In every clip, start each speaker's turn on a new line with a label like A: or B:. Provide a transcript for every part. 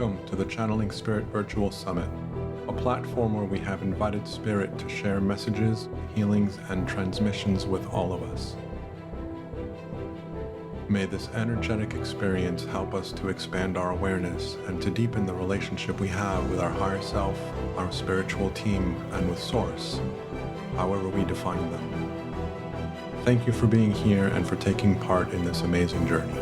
A: Welcome to the Channeling Spirit Virtual Summit, a platform where we have invited Spirit to share messages, healings, and transmissions with all of us. May this energetic experience help us to expand our awareness and to deepen the relationship we have with our higher self, our spiritual team, and with Source, however we define them. Thank you for being here and for taking part in this amazing journey.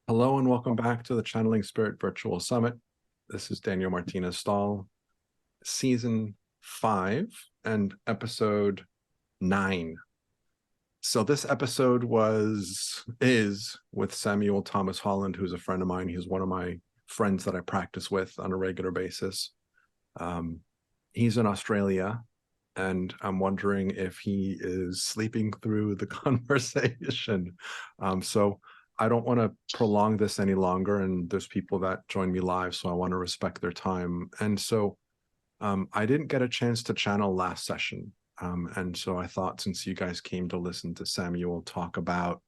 A: Hello and welcome back to the Channeling Spirit Virtual Summit. This is Daniel Martinez-Stahl, Season 5 and Episode 9. So this episode is with Samuel Thomas-Holland, who's a friend of mine. He's one of my friends that I practice with on a regular basis. He's in Australia, and I'm wondering if he is sleeping through the conversation. So I don't want to prolong this any longer, and there's people that join me live, so I want to respect their time. And so I didn't get a chance to channel last session. And so I thought, since you guys came to listen to Samuel talk about,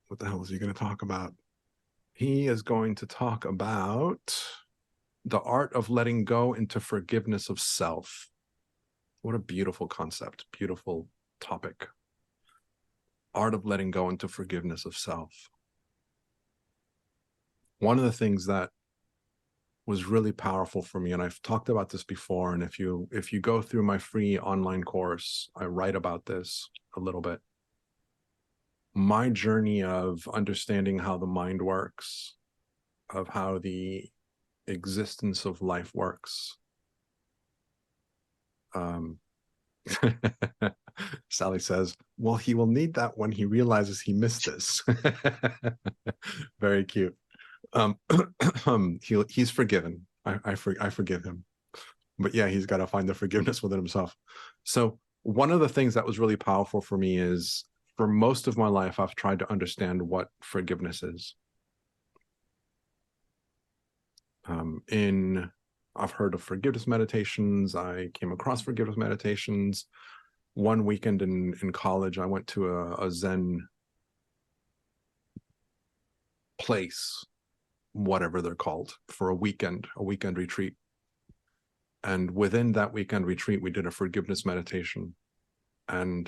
A: what the hell is he going to talk about? He is going to talk about the art of letting go into forgiveness of self. What a beautiful concept, beautiful topic. Art of letting go into forgiveness of self. One of the things that was really powerful for me, and I've talked about this before, and if you go through my free online course, I write about this a little bit. My journey of understanding how the mind works, of how the existence of life works. Sally says, well, he will need that when he realizes he missed this. Very cute. He's forgiven. I forgive him. But yeah, he's got to find the forgiveness within himself. So one of the things that was really powerful for me is, for most of my life, I've tried to understand what forgiveness is. I've heard of forgiveness meditations. I came across forgiveness meditations. One weekend in college, I went to a Zen place, whatever they're called, for a weekend retreat. And within that weekend retreat, we did a forgiveness meditation. And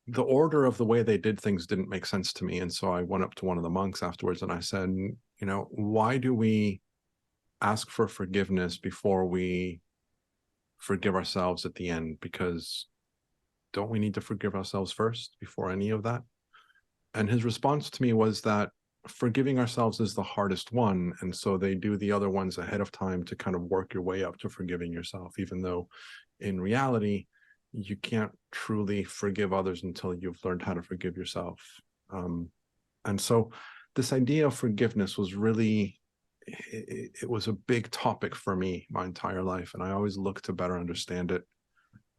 A: the order of the way they did things didn't make sense to me. And so I went up to one of the monks afterwards and I said, you know, why do we ask for forgiveness before we forgive ourselves at the end? Because don't we need to forgive ourselves first before any of that? And his response to me was that forgiving ourselves is the hardest one. And so they do the other ones ahead of time to kind of work your way up to forgiving yourself, even though in reality, you can't truly forgive others until you've learned how to forgive yourself. And so this idea of forgiveness was really, it was a big topic for me my entire life. And I always look to better understand it.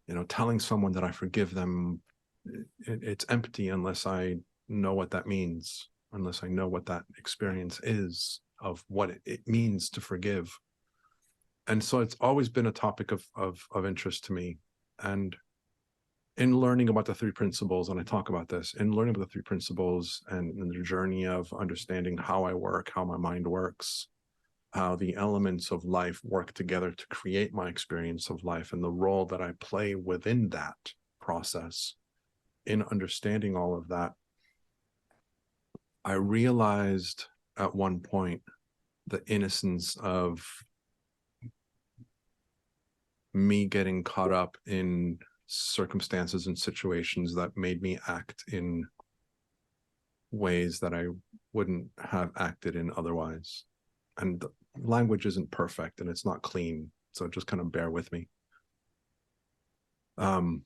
A: You know, telling someone that I forgive them, it's empty unless I know what that means, unless I know what that experience is of what it means to forgive. And so it's always been a topic of interest to me. And in learning about the three principles, and I talk about this, in learning about the three principles and the journey of understanding how I work, how my mind works, how the elements of life work together to create my experience of life, and the role that I play within that process, in understanding all of that, I realized at one point the innocence of me getting caught up in circumstances and situations that made me act in ways that I wouldn't have acted in otherwise. And the language isn't perfect and it's not clean, so just kind of bear with me. And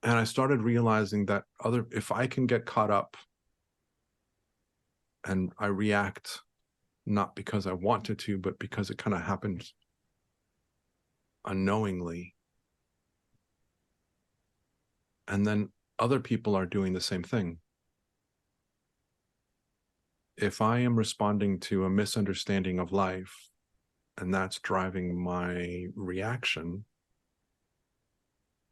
A: I started realizing that if I can get caught up and I react not because I wanted to, but because it kind of happened unknowingly, and then other people are doing the same thing, if I am responding to a misunderstanding of life and that's driving my reaction,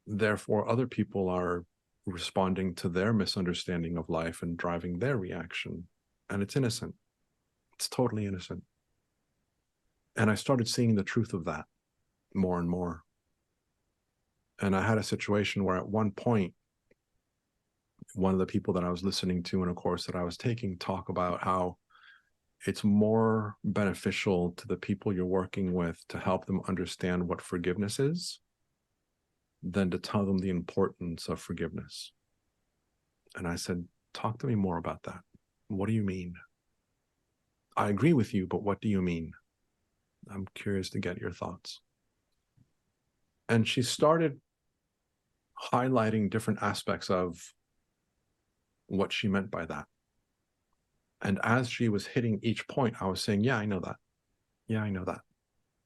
A: therefore other people are responding to their misunderstanding of life and driving their reaction. And it's innocent. It's totally innocent. And I started seeing the truth of that more and more. And I had a situation where at one point, one of the people that I was listening to in a course that I was taking talk about how it's more beneficial to the people you're working with to help them understand what forgiveness is than to tell them the importance of forgiveness. And I said, talk to me more about that. What do you mean? I agree with you, but what do you mean? I'm curious to get your thoughts. And she started highlighting different aspects of what she meant by that. And as she was hitting each point, I was saying, yeah, I know that. Yeah, I know that.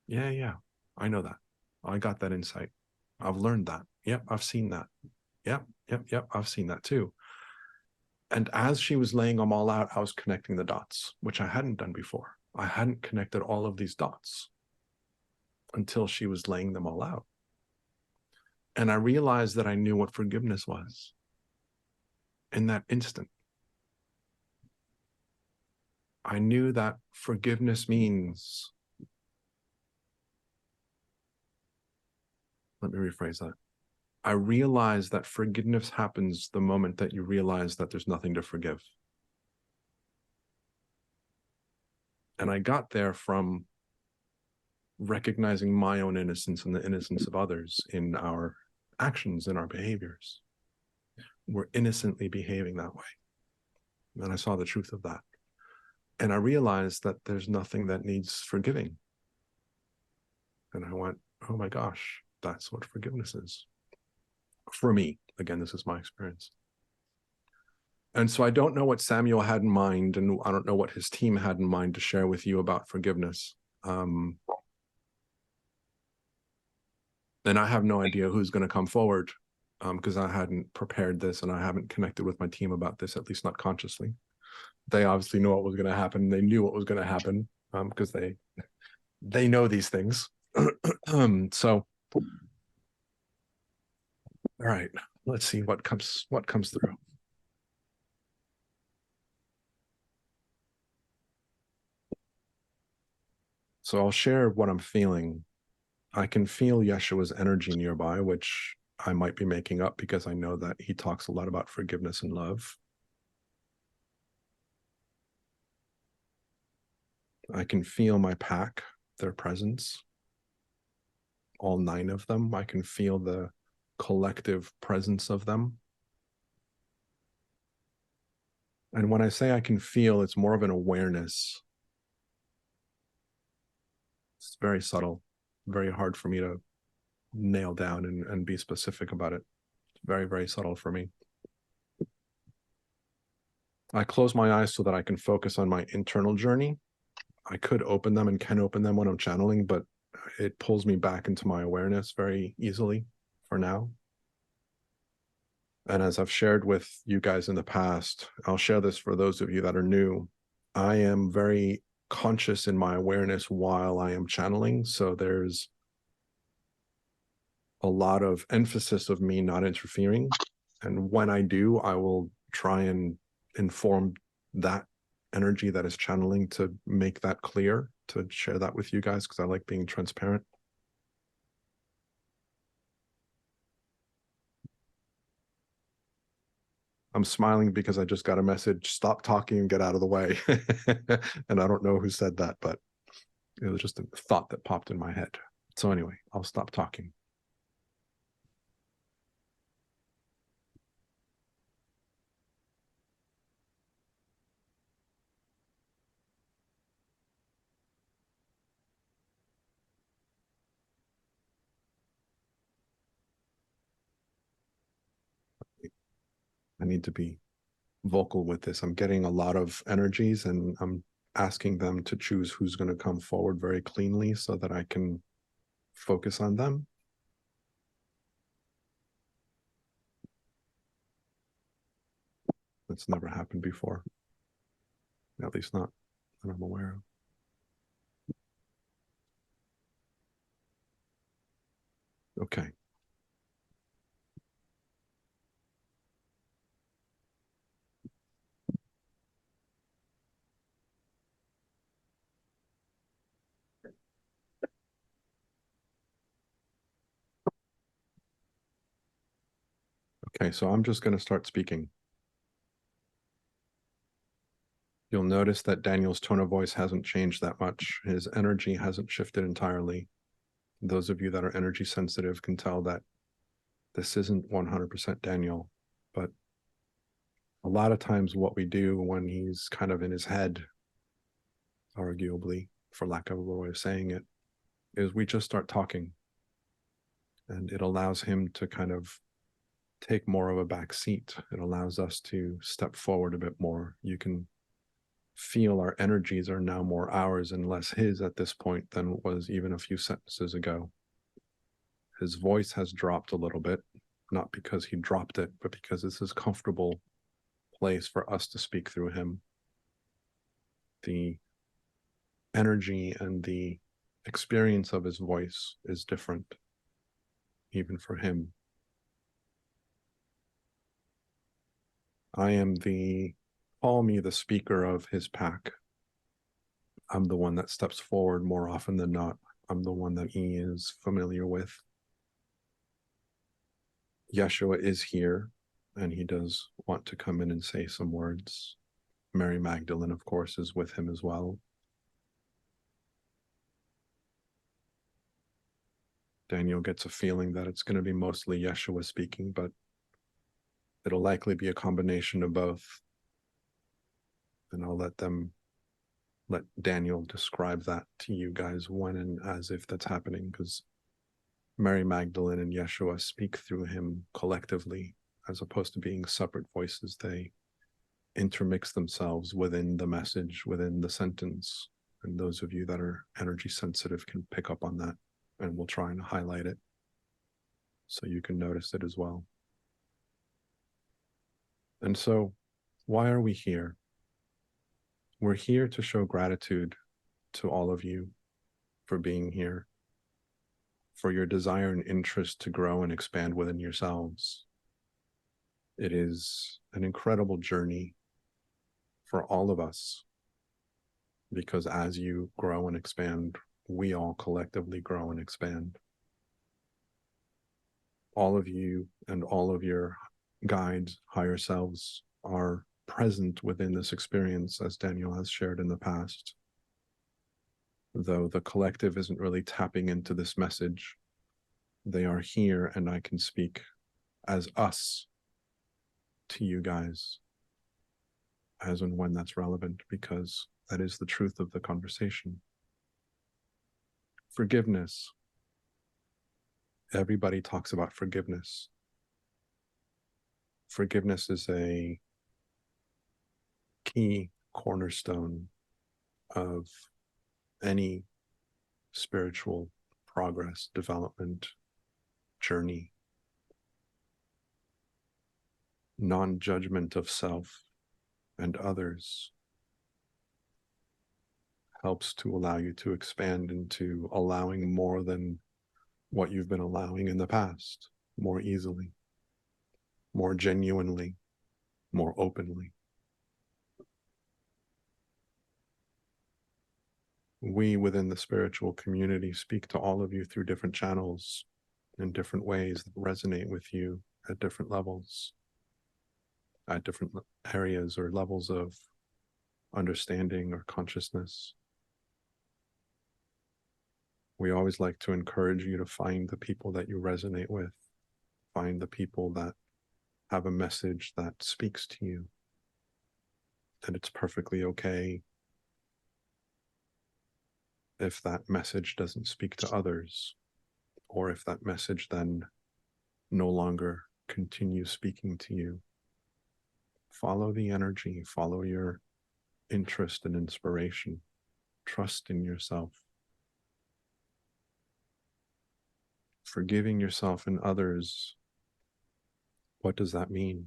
A: Yeah, I know that. I got that insight. I've learned that. Yep, I've seen that. Yep, I've seen that too. And as she was laying them all out, I was connecting the dots, which I hadn't done before. I hadn't connected all of these dots until she was laying them all out. And I realized that I knew what forgiveness was in that instant. I knew that forgiveness means, let me rephrase that. I realized that forgiveness happens the moment that you realize that there's nothing to forgive. And I got there from recognizing my own innocence and the innocence of others in our actions and our behaviors. We're innocently behaving that way. And I saw the truth of that. And I realized that there's nothing that needs forgiving. And I went, oh my gosh, that's what forgiveness is. For me, again, this is my experience. And so I don't know what Samuel had in mind, and I don't know what his team had in mind to share with you about forgiveness. And I have no idea who's going to come forward because I hadn't prepared this and I haven't connected with my team about this, at least not consciously. They obviously know what was going to happen. They knew what was going to happen because they know these things. So, all right, let's see what comes through. So I'll share what I'm feeling. I can feel Yeshua's energy nearby, which I might be making up because I know that he talks a lot about forgiveness and love. I can feel my pack, their presence, all 9 of them. I can feel the collective presence of them. And when I say I can feel, it's more of an awareness. It's very subtle, very hard for me to nail down and be specific about it. It's very, very subtle for me. I close my eyes so that I can focus on my internal journey. I could open them and can open them when I'm channeling, but it pulls me back into my awareness very easily for now. And as I've shared with you guys in the past, I'll share this for those of you that are new. I am very conscious in my awareness while I am channeling. So there's a lot of emphasis of me not interfering. And when I do, I will try and inform that energy that is channeling to make that clear, to share that with you guys, because I like being transparent. I'm smiling because I just got a message, stop talking and get out of the way. And I don't know who said that, but it was just a thought that popped in my head. So anyway, I'll stop talking. I need to be vocal with this. I'm getting a lot of energies and I'm asking them to choose who's going to come forward very cleanly so that I can focus on them. That's never happened before. At least not that I'm aware of. Okay. Okay, so I'm just going to start speaking. You'll notice that Daniel's tone of voice hasn't changed that much. His energy hasn't shifted entirely. Those of you that are energy sensitive can tell that this isn't 100% Daniel, but a lot of times what we do when he's kind of in his head, arguably, for lack of a way of saying it, is we just start talking. And it allows him to kind of take more of a back seat. It allows us to step forward a bit more. You can feel our energies are now more ours and less his at this point than it was even a few sentences ago. His voice has dropped a little bit, not because he dropped it, but because it's his comfortable place for us to speak through him. The energy and the experience of his voice is different, even for him. I am call me the speaker of his pack. I'm the one that steps forward more often than not. I'm the one that he is familiar with. Yeshua is here, and he does want to come in and say some words. Mary Magdalene, of course, is with him as well. Daniel gets a feeling that it's going to be mostly Yeshua speaking, but it'll likely be a combination of both. And I'll let Daniel describe that to you guys when and as if that's happening, because Mary Magdalene and Yeshua speak through him collectively, as opposed to being separate voices. They intermix themselves within the message, within the sentence. And those of you that are energy sensitive can pick up on that, and we'll try and highlight it so you can notice it as well. And so, why are we here? We're here to show gratitude to all of you for being here, for your desire and interest to grow and expand within yourselves. It is an incredible journey for all of us, because as you grow and expand, we all collectively grow and expand. All of you and all of your guides, higher selves, are present within this experience, as Daniel has shared in the past. Though the collective isn't really tapping into this message, they are here, and I can speak as us to you guys as and when that's relevant, because that is the truth of the conversation. Forgiveness. Everybody talks about forgiveness. Forgiveness is a key cornerstone of any spiritual progress, development, journey. Non-judgment of self and others helps to allow you to expand into allowing more than what you've been allowing in the past, more easily, more genuinely, more openly. We within the spiritual community speak to all of you through different channels in different ways that resonate with you at different levels, at different areas or levels of understanding or consciousness. We always like to encourage you to find the people that you resonate with, find the people that have a message that speaks to you. And it's perfectly okay if that message doesn't speak to others, or if that message then no longer continues speaking to you. Follow the energy, follow your interest and inspiration, trust in yourself. Forgiving yourself and others, what does that mean?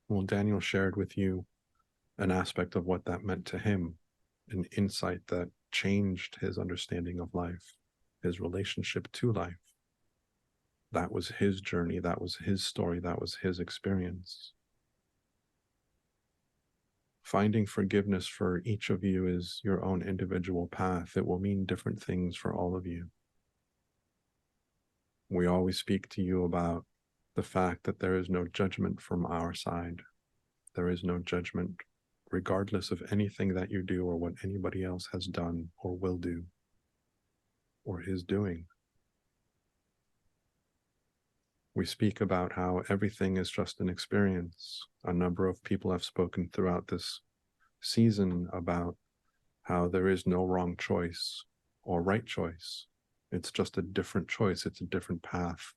A: Well, Daniel shared with you an aspect of what that meant to him, an insight that changed his understanding of life, his relationship to life. That was his journey, that was his story, that was his experience. Finding forgiveness for each of you is your own individual path. It will mean different things for all of you. We always speak to you about the fact that there is no judgment from our side. There is no judgment, regardless of anything that you do or what anybody else has done or will do or is doing. We speak about how everything is just an experience. A number of people have spoken throughout this season about how there is no wrong choice or right choice. It's just a different choice. It's a different path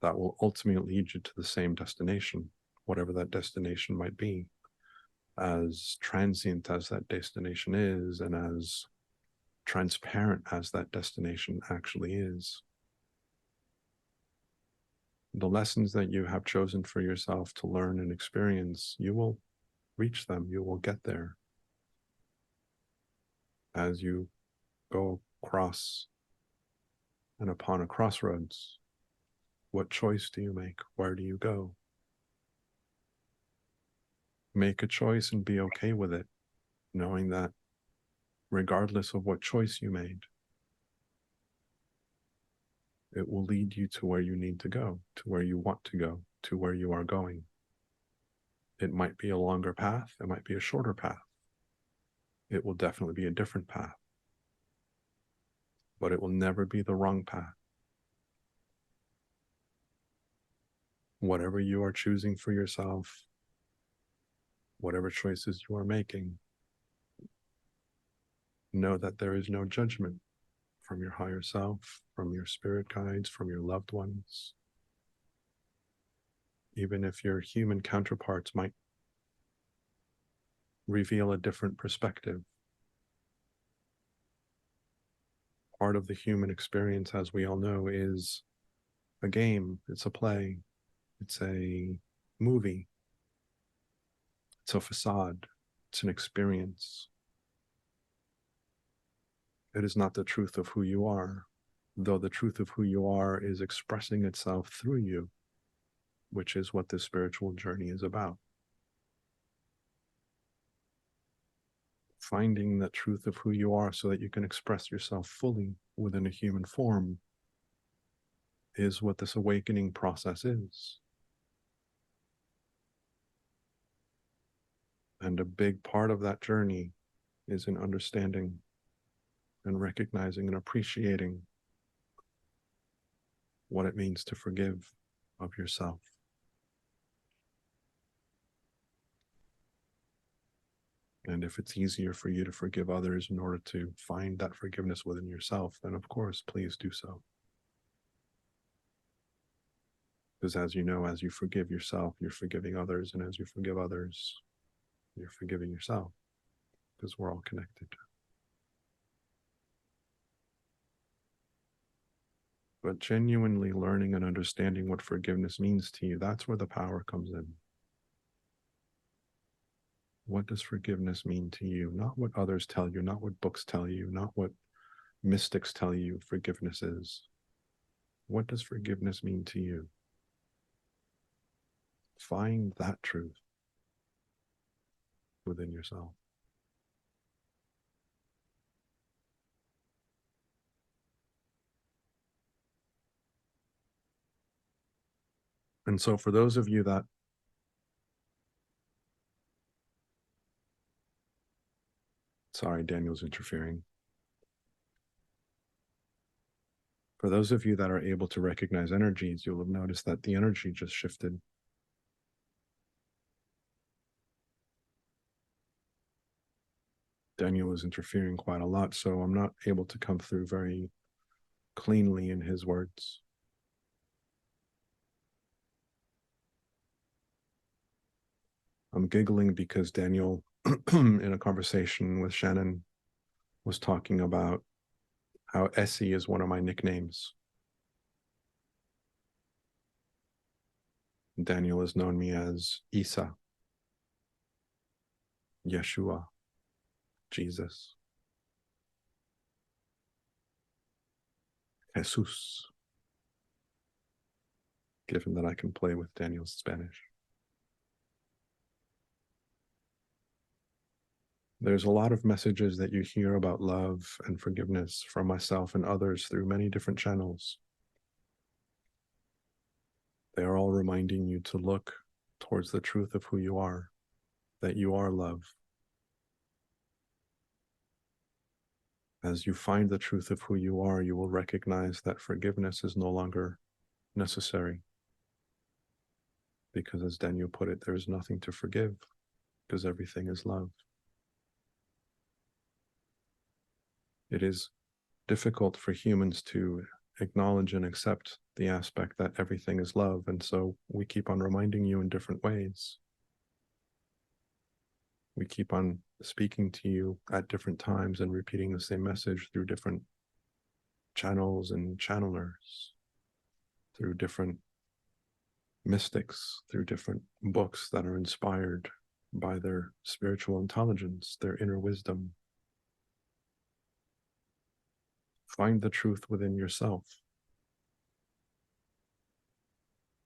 A: that will ultimately lead you to the same destination, whatever that destination might be. As transient as that destination is, and as transparent as that destination actually is. The lessons that you have chosen for yourself to learn and experience, you will reach them, you will get there. As you go across and upon a crossroads, what choice do you make? Where do you go? Make a choice and be okay with it, knowing that regardless of what choice you made, it will lead you to where you need to go, to where you want to go, to where you are going. It might be a longer path, it might be a shorter path. It will definitely be a different path, but it will never be the wrong path. Whatever you are choosing for yourself, whatever choices you are making, know that there is no judgment from your higher self, from your spirit guides, from your loved ones. Even if your human counterparts might reveal a different perspective. Part of the human experience, as we all know, is a game, it's a play, it's a movie, it's a facade, it's an experience. It is not the truth of who you are, though the truth of who you are is expressing itself through you, which is what this spiritual journey is about. Finding the truth of who you are so that you can express yourself fully within a human form is what this awakening process is. And a big part of that journey is in understanding and recognizing and appreciating what it means to forgive of yourself. And if it's easier for you to forgive others in order to find that forgiveness within yourself, then of course, please do so. Because as you know, as you forgive yourself, you're forgiving others. And as you forgive others, you're forgiving yourself. Because we're all connected. But genuinely learning and understanding what forgiveness means to you, that's where the power comes in. What does forgiveness mean to you? Not what others tell you, not what books tell you, not what mystics tell you forgiveness is. What does forgiveness mean to you? Find that truth within yourself. And so for those of you that sorry, Daniel's interfering. For those of you that are able to recognize energies, you'll have noticed that the energy just shifted. Daniel is interfering quite a lot, so I'm not able to come through very cleanly in his words. I'm giggling because Daniel, in a conversation with Shannon, was talking about how Essie is one of my nicknames. Daniel has known me as Isa. Yeshua, Jesus, Jesus, given that I can play with Daniel's Spanish. There's a lot of messages that you hear about love and forgiveness from myself and others through many different channels. They are all reminding you to look towards the truth of who you are, that you are love. As you find the truth of who you are, you will recognize that forgiveness is no longer necessary. Because as Daniel put it, there is nothing to forgive, because everything is love. It is difficult for humans to acknowledge and accept the aspect that everything is love, and so we keep on reminding you in different ways. We keep on speaking to you at different times and repeating the same message through different channels and channelers, through different mystics, through different books that are inspired by their spiritual intelligence, their inner wisdom. Find the truth within yourself.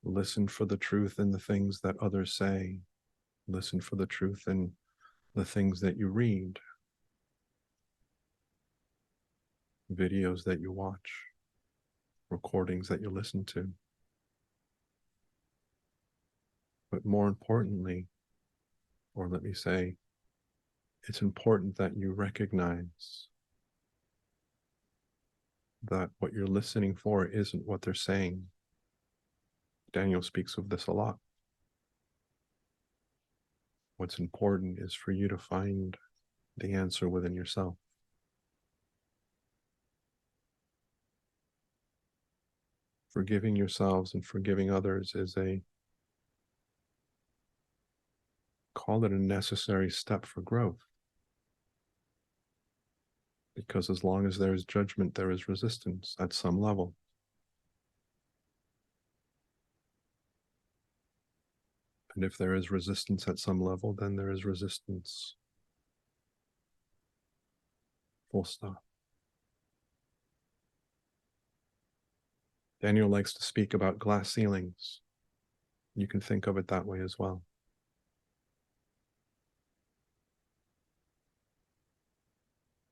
A: Listen for the truth in the things that others say. Listen for the truth in the things that you read, videos that you watch, recordings that you listen to. But more importantly, or let me say, it's important that you recognize that what you're listening for isn't what they're saying. Daniel speaks of this a lot. What's important is for you to find the answer within yourself. Forgiving yourselves and forgiving others is call it a necessary step for growth. Because as long as there is judgment, there is resistance at some level. And if there is resistance at some level, then there is resistance. Full stop. Daniel likes to speak about glass ceilings. You can think of it that way as well.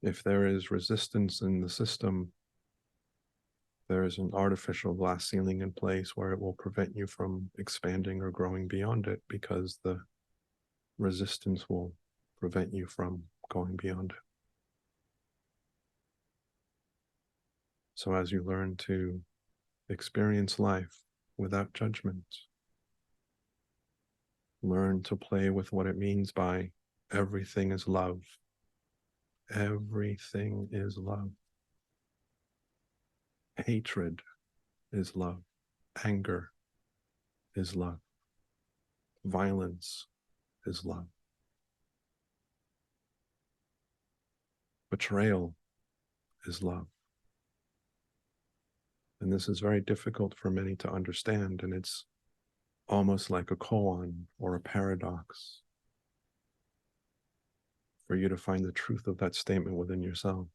A: If there is resistance in the system, there is an artificial glass ceiling in place where it will prevent you from expanding or growing beyond it, because the resistance will prevent you from going beyond it. So as you learn to experience life without judgment, learn to play with what it means by everything is love. Everything is love. Hatred is love. Anger is love. Violence is love. Betrayal is love. And this is very difficult for many to understand, and it's almost like a koan or a paradox for you to find the truth of that statement within yourself.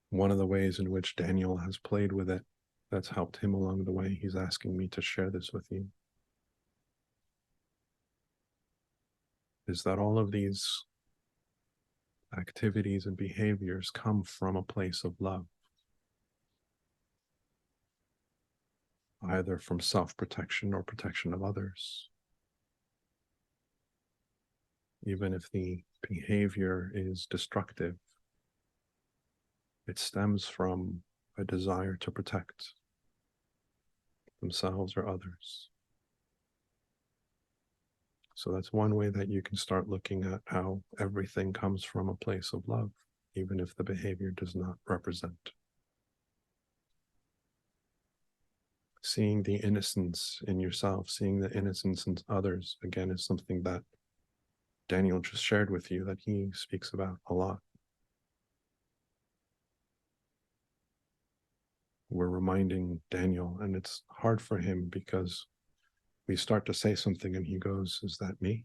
A: One of the ways in which Daniel has played with it that's helped him along the way, he's asking me to share this with you, is that all of these activities and behaviors come from a place of love, either from self-protection or protection of others. Even if the behavior is destructive, it stems from a desire to protect themselves or others. So that's one way that you can start looking at how everything comes from a place of love, even if the behavior does not represent. Seeing the innocence in yourself, seeing the innocence in others, again, is something that Daniel just shared with you that he speaks about a lot. We're reminding Daniel, and it's hard for him because we start to say something and he goes, "Is that me?"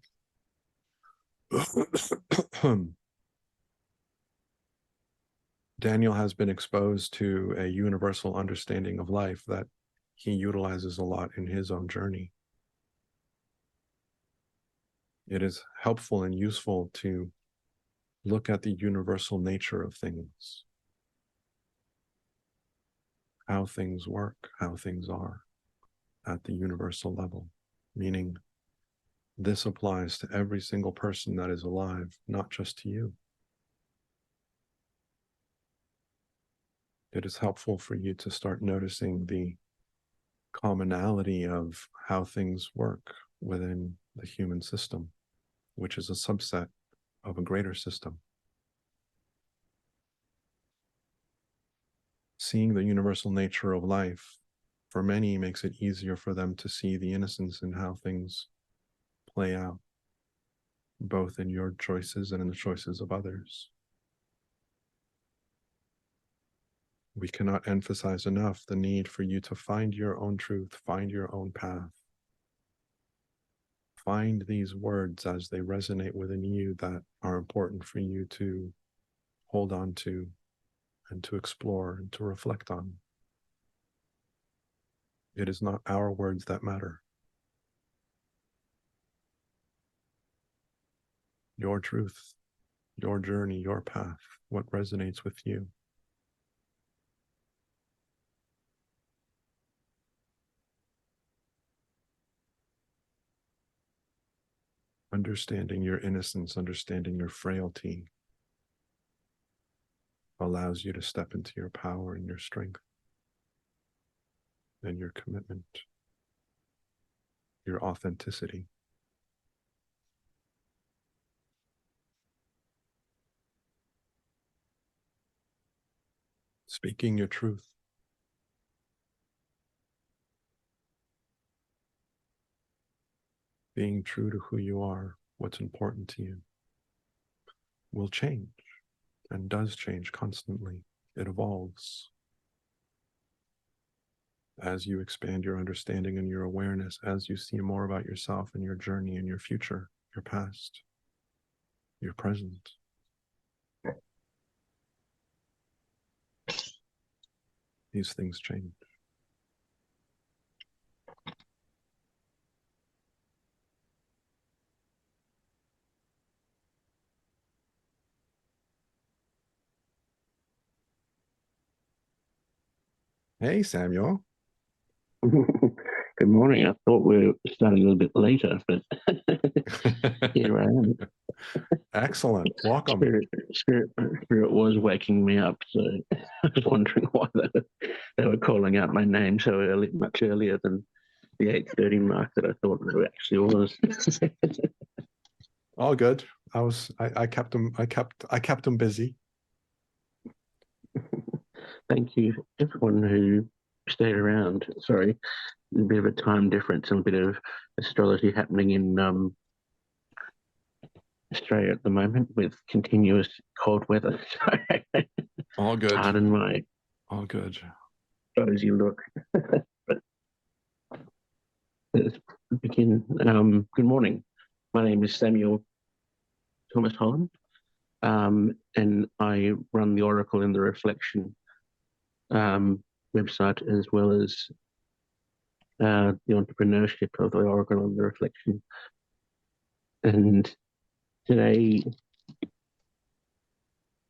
A: Daniel has been exposed to a universal understanding of life that he utilizes a lot in his own journey. It is helpful and useful to look at the universal nature of things, how things work, how things are at the universal level, meaning this applies to every single person that is alive, not just to you. It is helpful for you to start noticing the commonality of how things work within the human system, which is a subset of a greater system. Seeing the universal nature of life, for many, makes it easier for them to see the innocence in how things play out, both in your choices and in the choices of others. We cannot emphasize enough the need for you to find your own truth, find your own path. Find these words as they resonate within you that are important for you to hold on to and to explore and to reflect on. It is not our words that matter. Your truth, your journey, your path, what resonates with you. Understanding your innocence, understanding your frailty allows you to step into your power and your strength and your commitment, your authenticity. Speaking your truth. Being true to who you are, what's important to you, will change and does change constantly. It evolves as you expand your understanding and your awareness, as you see more about yourself and your journey and your future, your past, your present. These things change. Hey, Samuel.
B: Good morning. I thought we were starting a little bit later, but here I am.
A: Excellent. Welcome.
B: Spirit was waking me up, so I was wondering why they were calling out my name so early, much earlier than the 8:30 mark that I thought it actually was.
A: All good. I kept them busy.
B: Thank you, everyone who stayed around. Sorry, a bit of a time difference and a bit of astrology happening in Australia at the moment with continuous cold weather.
A: All good.
B: Pardon my
A: all good.
B: rosy look. But let's begin. Good morning. My name is Samuel Thomas-Holland, and I run the Oracle and the Reflection website, as well as the entrepreneurship of the Oracle and the Reflection. And today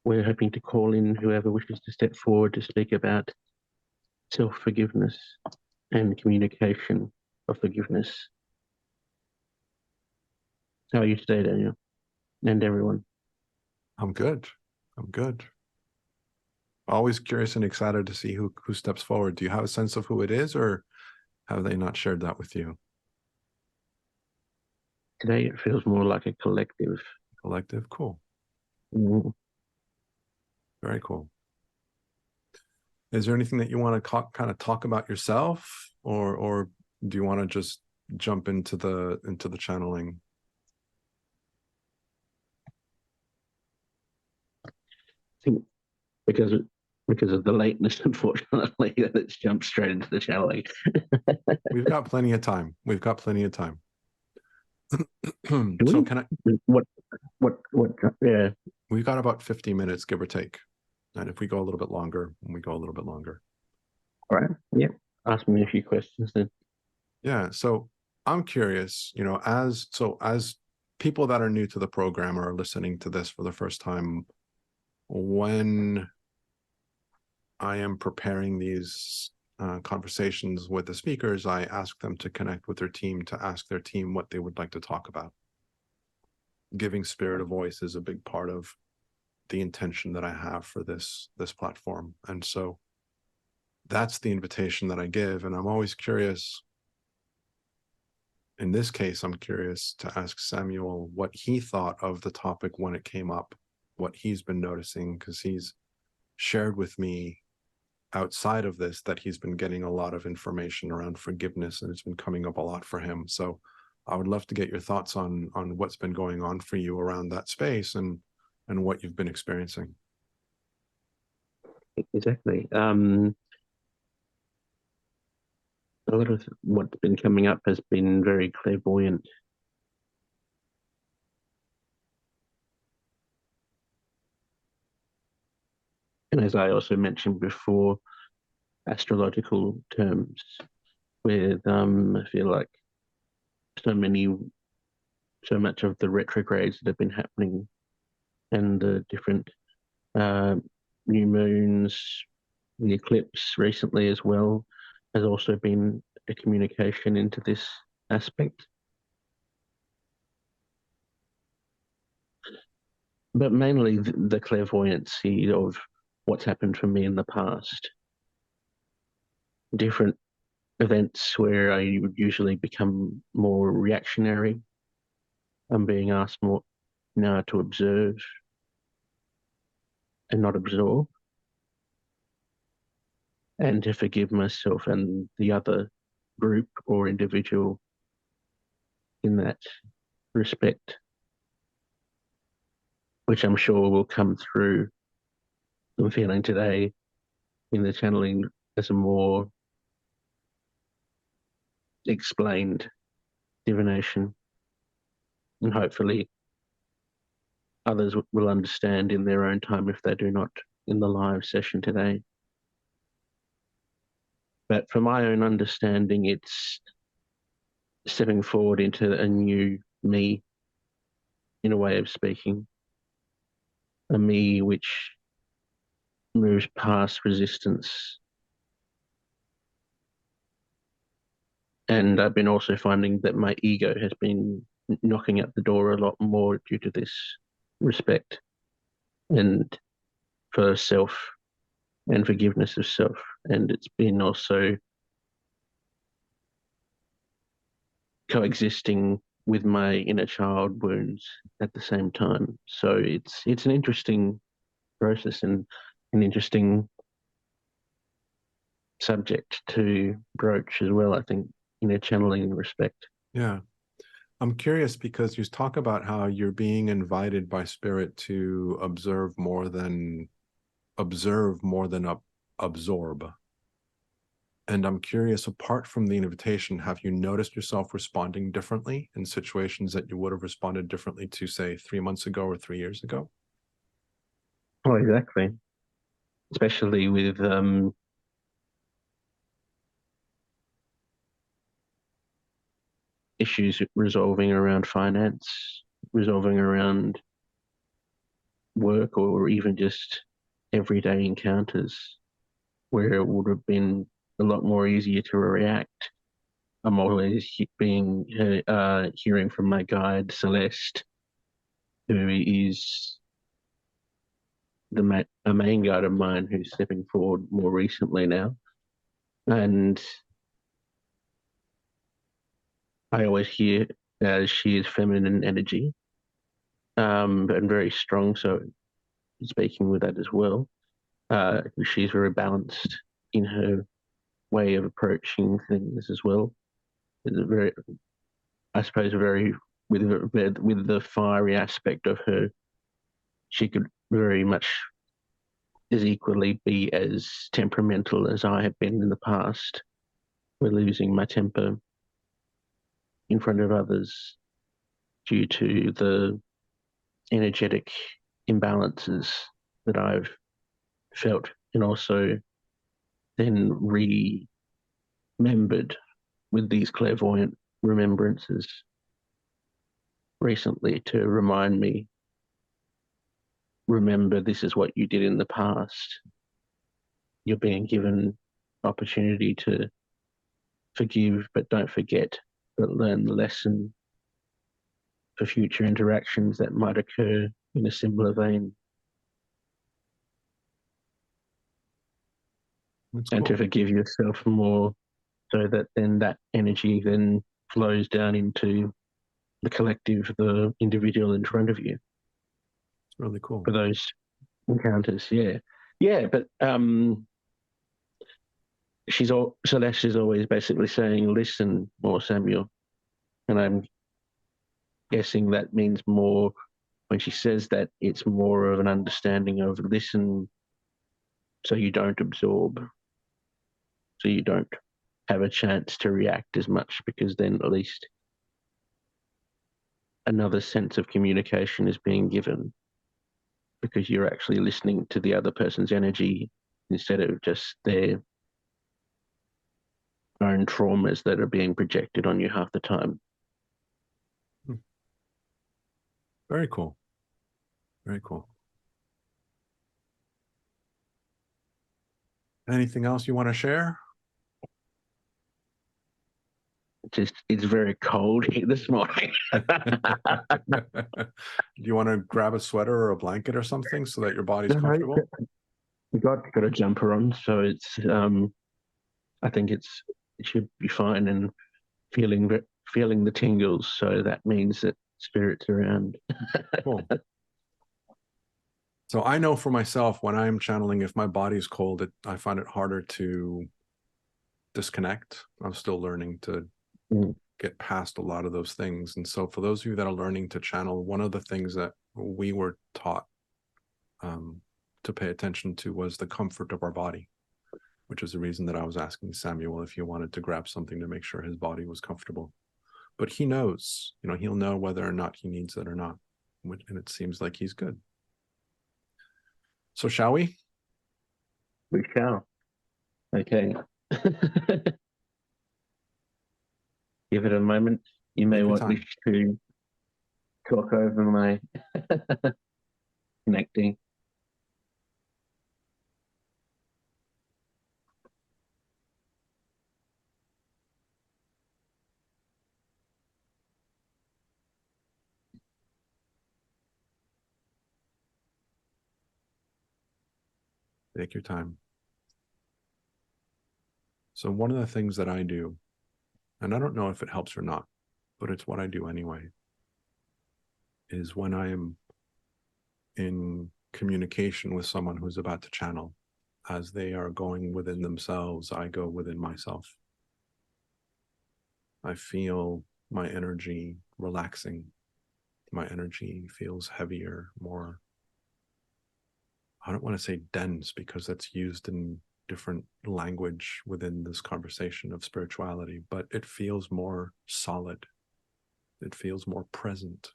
B: we're hoping to call in whoever wishes to step forward to speak about self-forgiveness and communication of forgiveness. How are you today, Daniel? And everyone?
A: I'm good. I'm good. Always curious and excited to see who steps forward. Do you have a sense of who it is, or have they not shared that with you?
B: Today it feels more like a collective.
A: Collective? Cool.
B: Mm.
A: Very cool. Is there anything that you want to kind of talk about yourself, or do you want to just jump into the channeling?
B: I think because because of the lateness, unfortunately, it's jumped straight into the channeling.
A: We've got plenty of time. We've got plenty of time.
B: Do
A: So
B: we?
A: can I?
B: What? Yeah.
A: We've got about 50 minutes, give or take. And if we go a little bit longer, we go a little bit longer.
B: All right. Yeah. Ask me a few questions then.
A: Yeah. So I'm curious, you know, as people that are new to the program or are listening to this for the first time, when I am preparing these conversations with the speakers, I ask them to connect with their team, to ask their team what they would like to talk about. Giving spirit a voice is a big part of the intention that I have for this platform. And so that's the invitation that I give. And I'm always curious. In this case, I'm curious to ask Samuel what he thought of the topic when it came up, what he's been noticing, because he's shared with me outside of this that he's been getting a lot of information around forgiveness, and it's been coming up a lot for him. So I would love to get your thoughts on what's been going on for you around that space and what you've been experiencing.
B: Exactly. A lot of what's been coming up has been very clairvoyant. And as I also mentioned before, astrological terms with I feel like so much of the retrogrades that have been happening and the different uh, new moons, the eclipse recently as well, has also been a communication into this aspect. But mainly the clairvoyancy of what's happened for me in the past. Different events where I would usually become more reactionary. I'm being asked more now to observe and not absorb, and to forgive myself and the other group or individual in that respect, which I'm sure will come through. I'm feeling today in the channeling as a more explained divination, and hopefully others will understand in their own time if they do not in the live session today. But for my own understanding, it's stepping forward into a new me, in a way of speaking, a me which moves past resistance. And I've been also finding that my ego has been knocking at the door a lot more due to this respect and for self and forgiveness of self. And it's been also coexisting with my inner child wounds at the same time. So it's an interesting process and an interesting subject to broach as well, I think, in a channeling respect.
A: Yeah. I'm curious because you talk about how you're being invited by spirit to observe more than absorb. And I'm curious, apart from the invitation, have you noticed yourself responding differently in situations that you would have responded differently to, say, 3 months ago or 3 years ago?
B: Oh, exactly. Especially with issues resolving around finance, resolving around work, or even just everyday encounters where it would have been a lot more easier to react. I'm always hearing from my guide Celeste, who is a main guide of mine, who's stepping forward more recently now, and I always hear she is feminine energy, and very strong. So speaking with that as well, she's very balanced in her way of approaching things as well. It's a very, I suppose, very with the fiery aspect of her. She could very much is equally be as temperamental as I have been in the past. We're losing my temper in front of others due to the energetic imbalances that I've felt, and also then remembered with these clairvoyant remembrances recently to remind me, remember, this is what you did in the past. You're being given opportunity to forgive, but don't forget, but learn the lesson for future interactions that might occur in a similar vein.
A: That's
B: And
A: cool.
B: to forgive yourself more, so that then that energy then flows down into the collective, the individual in front of you
A: It's really cool.
B: for those encounters. Yeah, but Celeste is always basically saying, listen more, Samuel. And I'm guessing that means more, when she says that, it's more of an understanding of listen so you don't absorb, so you don't have a chance to react as much, because then at least another sense of communication is being given, because you're actually listening to the other person's energy instead of just their own traumas that are being projected on you half the time.
A: Very cool. Very cool. Anything else you want to share?
B: It's very cold here this morning.
A: Do you want to grab a sweater or a blanket or something so that your body's comfortable?
B: You got a jumper on, so it's I think it should be fine, and feeling the tingles, so that means that spirit's around.
A: Cool. So I know for myself, when I'm channeling, if my body's cold, I find it harder to disconnect. I'm still learning to get past a lot of those things. And so for those of you that are learning to channel, one of the things that we were taught to pay attention to was the comfort of our body, which is the reason that I was asking Samuel if he wanted to grab something to make sure his body was comfortable. But he knows, he'll know whether or not he needs it or not. And it seems like he's good. So shall we?
B: We shall. Okay. Give it a moment. You may wish to talk over my connecting.
A: Take your time. So one of the things that I do, and I don't know if it helps or not, but it's what I do anyway, is when I am in communication with someone who's about to channel, as they are going within themselves, I go within myself. I feel my energy relaxing. My energy feels heavier, more, I don't want to say dense, because that's used in different language within this conversation of spirituality, but it feels more solid. It feels more present.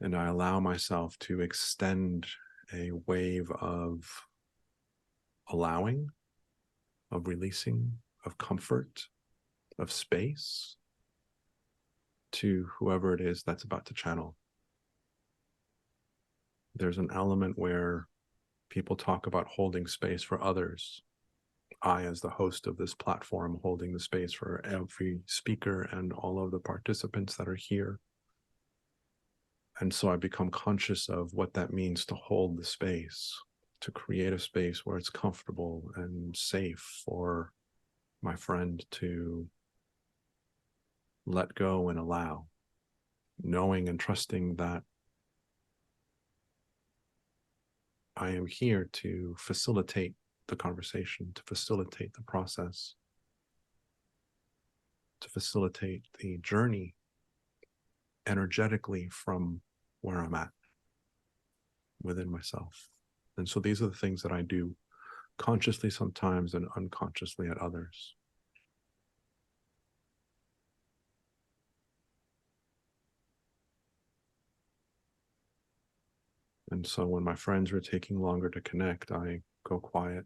A: And I allow myself to extend a wave of allowing, of releasing, of comfort, of space to whoever it is that's about to channel. There's an element where people talk about holding space for others. I, as the host of this platform, holding the space for every speaker and all of the participants that are here. And so I become conscious of what that means to hold the space, to create a space where it's comfortable and safe for my friend to let go and allow, knowing and trusting that I am here to facilitate the conversation, to facilitate the process, to facilitate the journey energetically from where I'm at. within myself. And so these are the things that I do consciously sometimes and unconsciously at others. And so when my friends are taking longer to connect, I go quiet,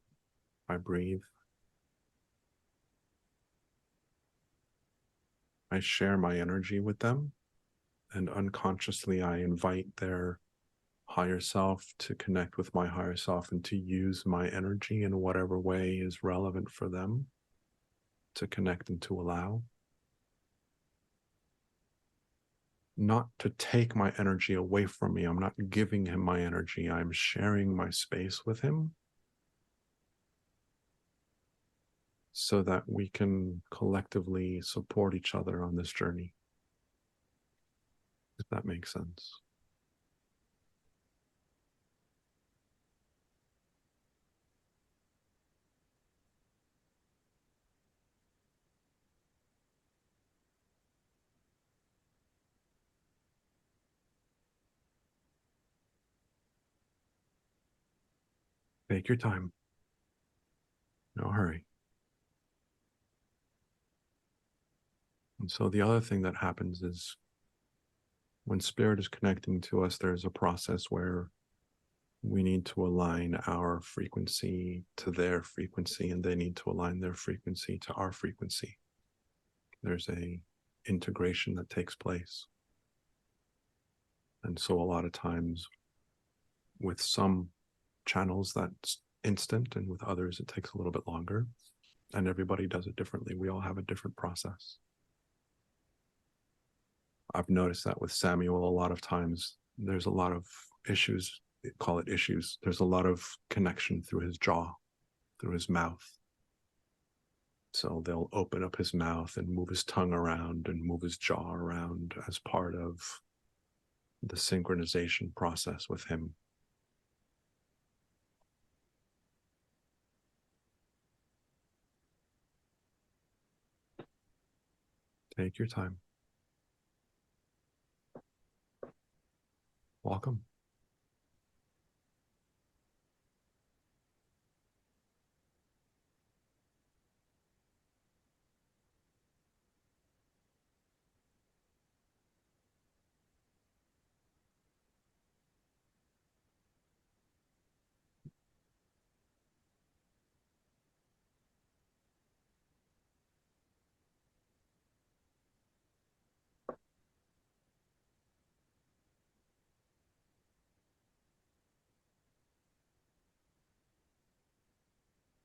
A: I breathe, I share my energy with them, and unconsciously I invite their higher self to connect with my higher self and to use my energy in whatever way is relevant for them to connect and to allow. Not to take my energy away from me. I'm not giving him my energy. I'm sharing my space with him so that we can collectively support each other on this journey. If that makes sense. Take your time. No hurry. And so the other thing that happens is when spirit is connecting to us, there's a process where we need to align our frequency to their frequency, and they need to align their frequency to our frequency. There's a integration that takes place. And so a lot of times with some channels that's instant, and with others it takes a little bit longer, and everybody does it differently. We all have a different process. I've noticed that with Samuel, a lot of times there's a lot of issues, call it issues. There's a lot of connection through his jaw, through his mouth. So they'll open up his mouth and move his tongue around and move his jaw around as part of the synchronization process with him. Take your time. Welcome.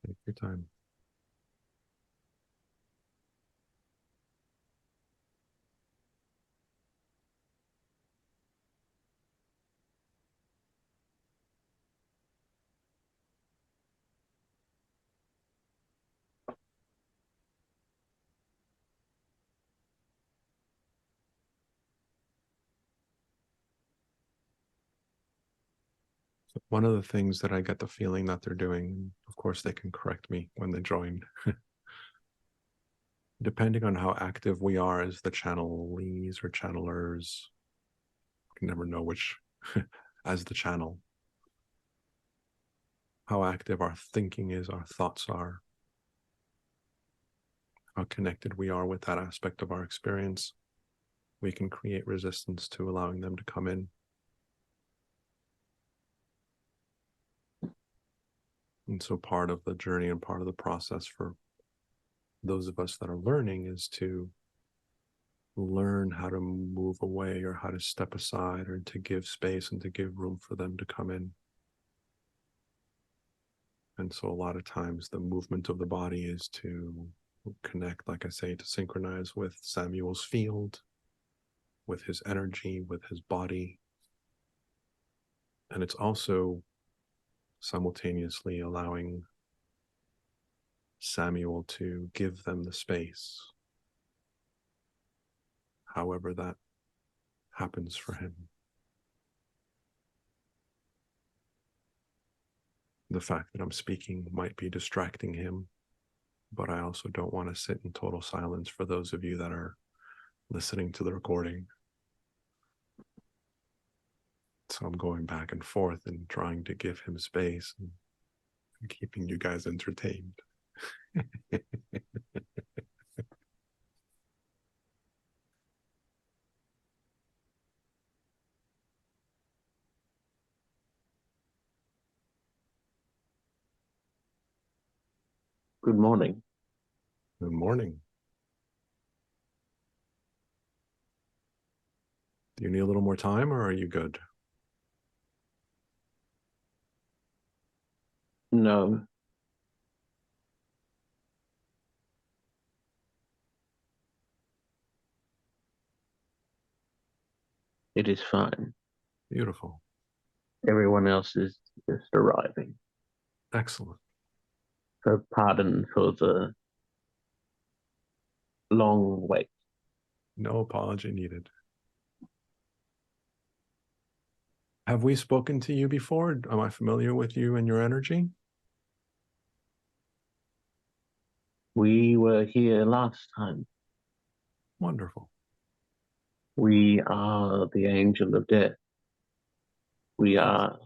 A: Take your time. So one of the things that I get the feeling that they're doing, of course they can correct me when they join, depending on how active we are as the channelees or channelers, I can never know which, as the channel, how active our thinking is, our thoughts are, how connected we are with that aspect of our experience, we can create resistance to allowing them to come in. And so part of the journey and part of the process for those of us that are learning is to learn how to move away or how to step aside or to give space and to give room for them to come in. And so a lot of times the movement of the body is to connect, like I say, to synchronize with Samuel's field, with his energy, with his body. And it's also simultaneously allowing Samuel to give them the space, however that happens for him. The fact that I'm speaking might be distracting him, but I also don't want to sit in total silence for those of you that are listening to the recording. so I'm going back and forth and trying to give him space and keeping you guys entertained.
B: Good morning.
A: Good morning. Do you need a little more time, or are you good?
B: No, it is fine.
A: Beautiful.
B: Everyone else is just arriving.
A: Excellent.
B: So pardon for the long wait.
A: No apology needed. Have we spoken to you before? Am I familiar with you and your energy?
B: We were here last time.
A: Wonderful.
B: We are the angel of death. We are,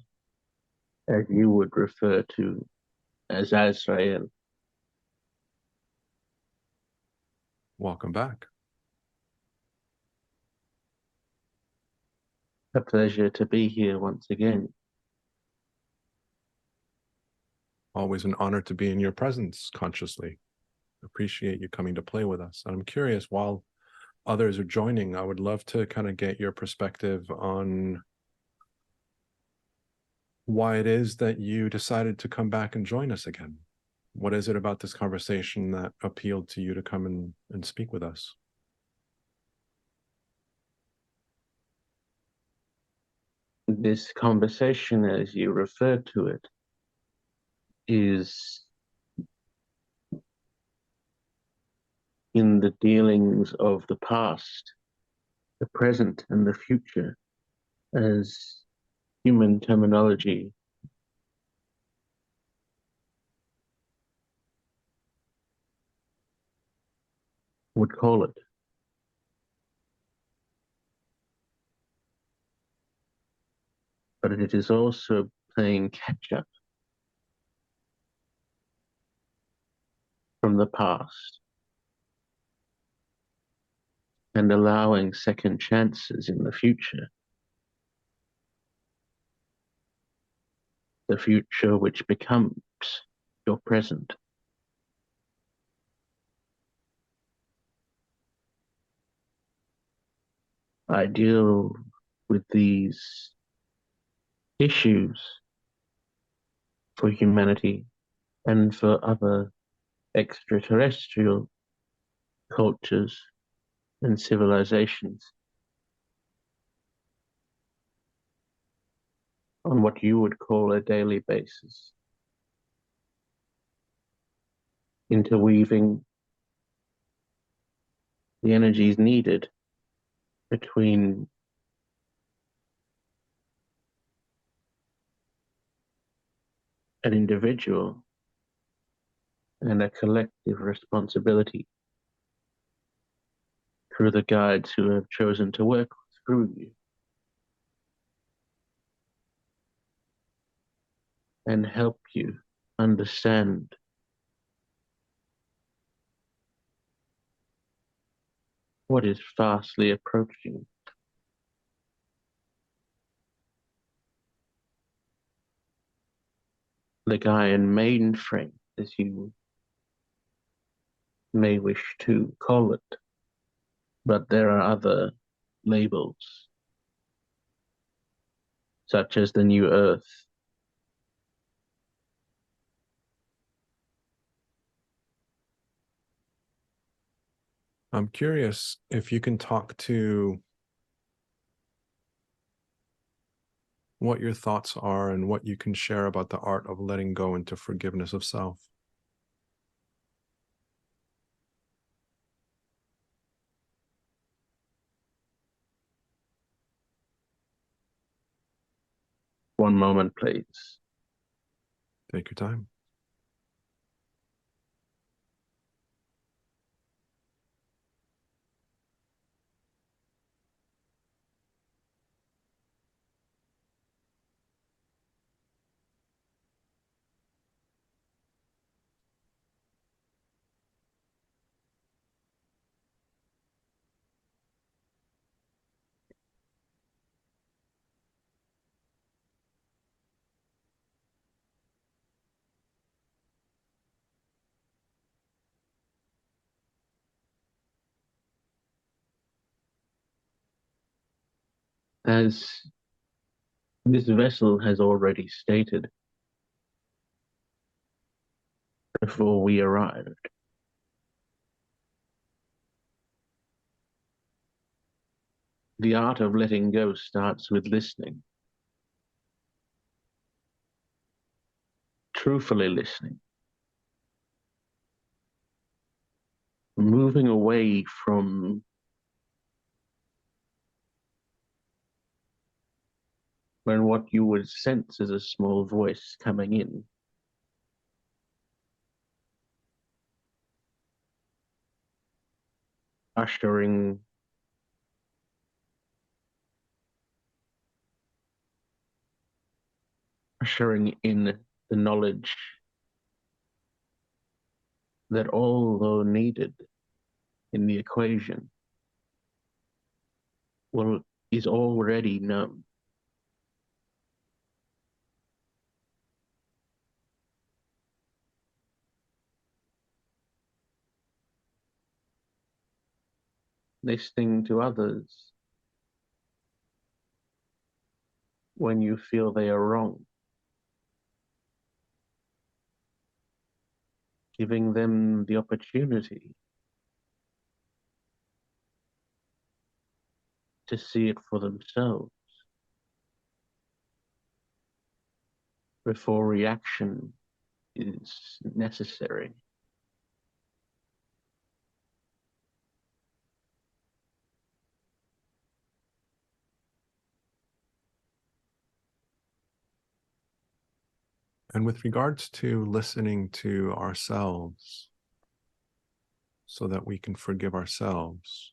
B: as you would refer to, as Azrael.
A: Welcome back.
B: A pleasure to be here once again.
A: Always an honor to be in your presence consciously. Appreciate you coming to play with us. And I'm curious, while others are joining, I would love to kind of get your perspective on why it is that you decided to come back and join us again. What is it about this conversation that appealed to you to come and speak with us?
B: This conversation, as you refer to it, is in the dealings of the past, the present, and the future, as human terminology would call it. But it is also playing catch up from the past and allowing second chances in the future which becomes your present. I deal with these issues for humanity and for other extraterrestrial cultures and civilizations on what you would call a daily basis, interweaving the energies needed between an individual and a collective responsibility through the guides who have chosen to work through you and help you understand what is fastly approaching. The Gaian mainframe, as you may wish to call it, but there are other labels, such as the New Earth.
A: I'm curious if you can talk to what your thoughts are and what you can share about the art of letting go into forgiveness of self.
B: One moment, please.
A: Take your time.
B: As this vessel has already stated before we arrived, the art of letting go starts with listening, truthfully listening, moving away from when what you would sense as a small voice coming in, ushering in the knowledge that although needed in the equation, well, is already known. Listening to others when you feel they are wrong, giving them the opportunity to see it for themselves before reaction is necessary.
A: And with regards to listening to ourselves so that we can forgive ourselves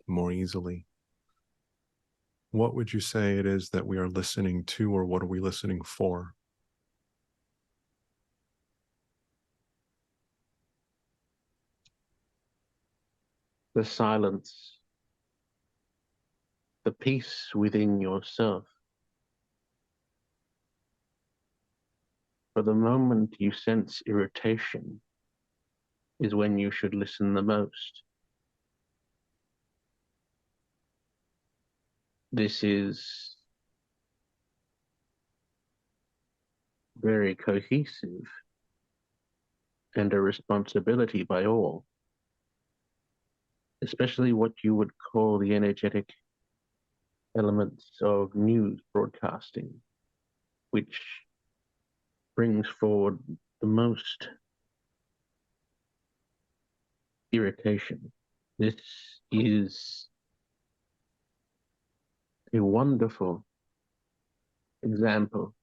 A: more easily, what would you say it is that we are listening to, or what are we listening for?
B: The silence, the peace within yourself. For the moment you sense irritation is when you should listen the most. This is very cohesive and a responsibility by all, especially what you would call the energetic elements of news broadcasting, which brings forward the most irritation. This is a wonderful example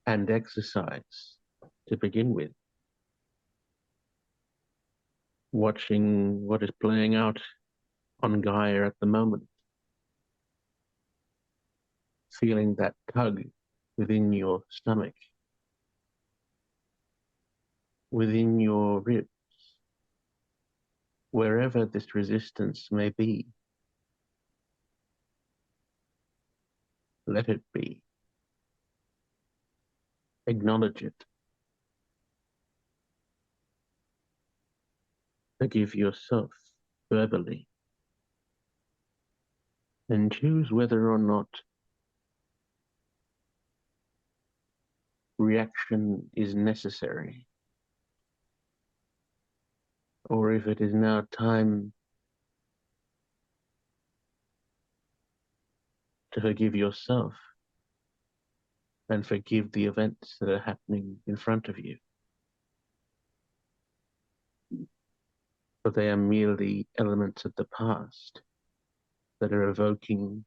B: and exercise to begin with. Watching what is playing out on Gaia at the moment, feeling that tug within your stomach, within your ribs, wherever this resistance may be, let it be. Acknowledge it. Forgive yourself verbally, and choose whether or not reaction is necessary, or if it is now time to forgive yourself and forgive the events that are happening in front of you. But they are merely elements of the past that are evoking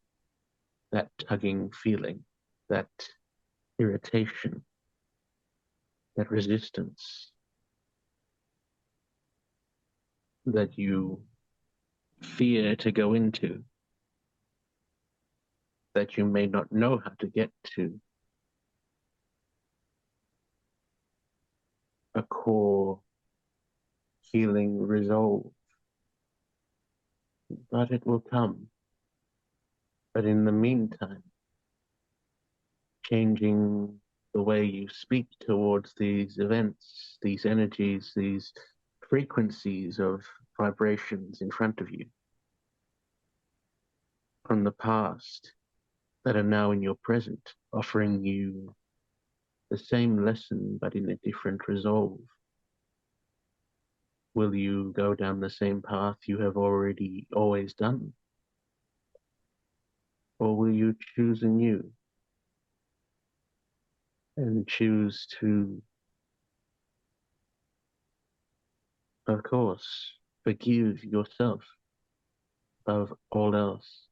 B: that tugging feeling, that irritation, that resistance that you fear to go into, that you may not know how to get to a core healing resolve. But it will come. But in the meantime, changing the way you speak towards these events, these energies, these frequencies of vibrations in front of you, from the past that are now in your present, offering you the same lesson but in a different resolve? Will you go down the same path you have already always done? Or will you choose anew and choose to, of course, forgive yourself above all else?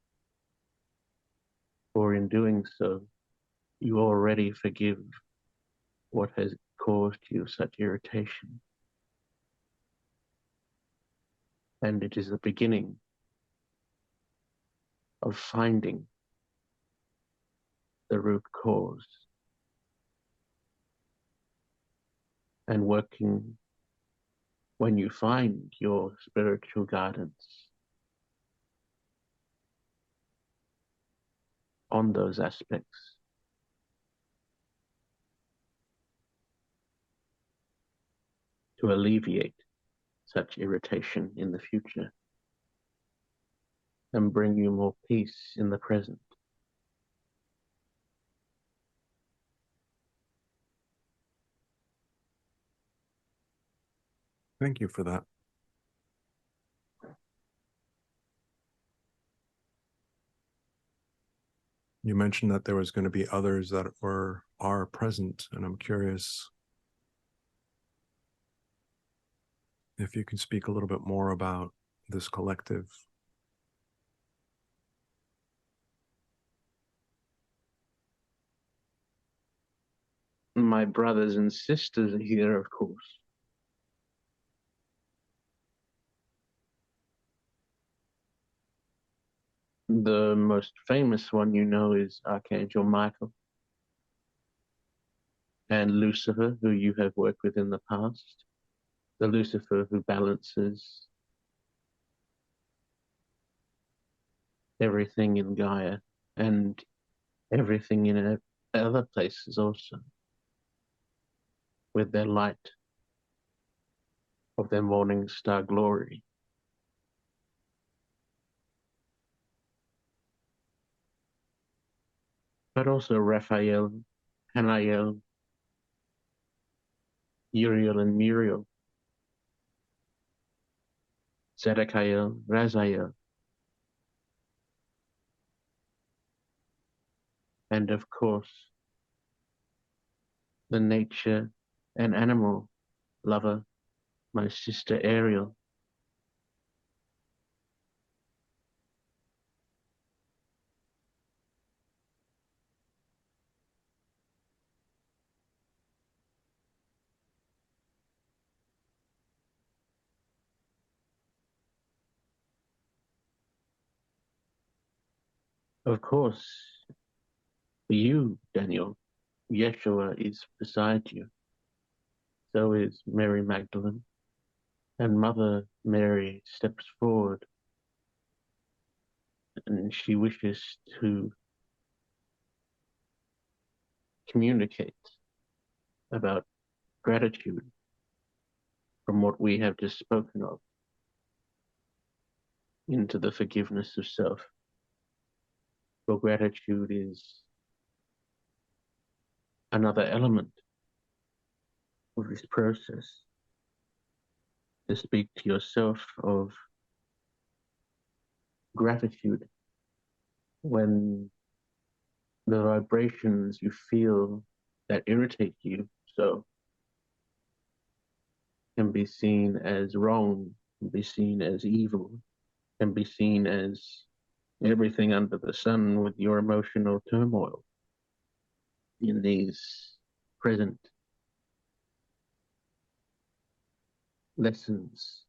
B: For in doing so, you already forgive what has caused you such irritation. And it is the beginning of finding the root cause and working when you find your spiritual guidance on those aspects. To alleviate such irritation in the future and bring you more peace in the present.
A: Thank you for that. You mentioned that there was going to be others that are present, and I'm curious if you can speak a little bit more about this collective.
B: My brothers and sisters are here, of course. The most famous one you know is Archangel Michael and Lucifer, who you have worked with in the past. The Lucifer who balances everything in Gaia and everything in other places also, with their light of their morning star glory. But also Raphael, Hanael, Uriel and Muriel, Zedekiel, Raziel, and of course, the nature and animal lover, my sister Ariel. Of course, for you, Daniel, Yeshua is beside you. So is Mary Magdalene. And Mother Mary steps forward and she wishes to communicate about gratitude from what we have just spoken of into the forgiveness of self. For gratitude is another element of this process. To speak to yourself of gratitude when the vibrations you feel that irritate you so can be seen as wrong, can be seen as evil, can be seen as everything under the sun with your emotional turmoil in these present lessons,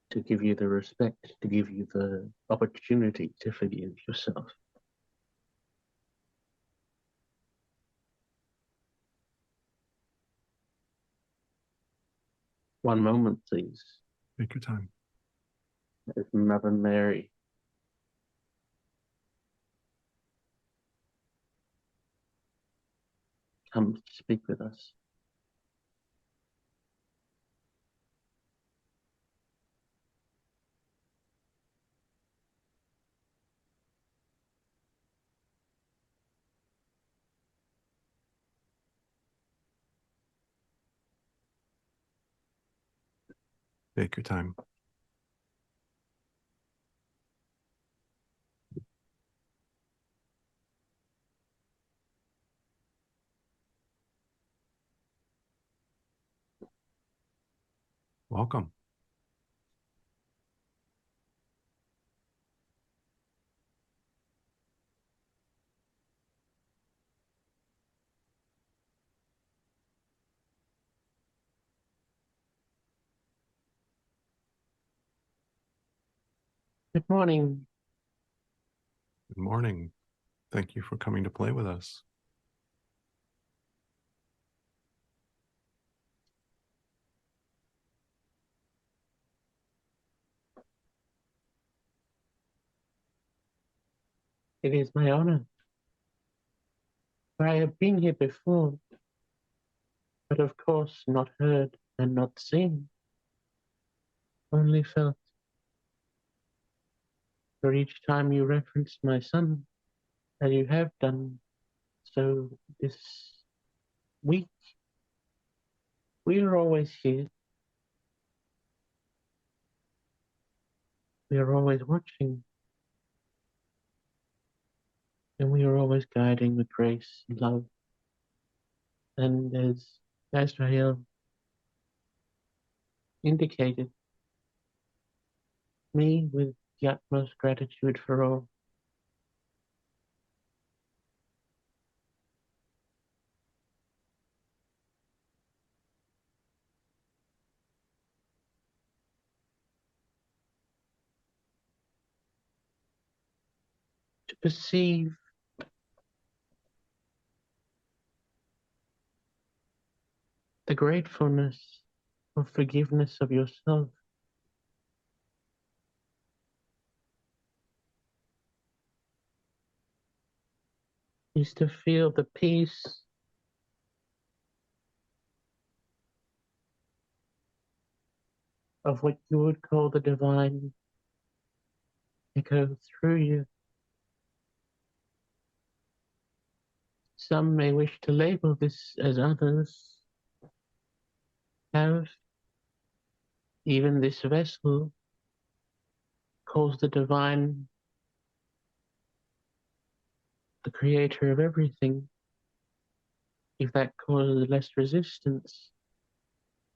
B: to give you the respect, to give you the opportunity to forgive yourself. One moment, please.
A: Take your time.
B: As Mother Mary comes to speak with us.
A: Take your time. Welcome.
B: Good morning.
A: Good morning. Thank you for coming to play with us.
B: It is my honor. For I have been here before, but of course not heard and not seen, only felt. For each time you reference my son, as you have done so this week, we are always here. We are always watching, and we are always guiding with grace and love. And as Azrael indicated, me with the utmost gratitude for all. To perceive the gratefulness of forgiveness of yourself is to feel the peace of what you would call the divine echo through you. Some may wish to label this as others have. Even this vessel calls the divine the creator of everything. If that causes less resistance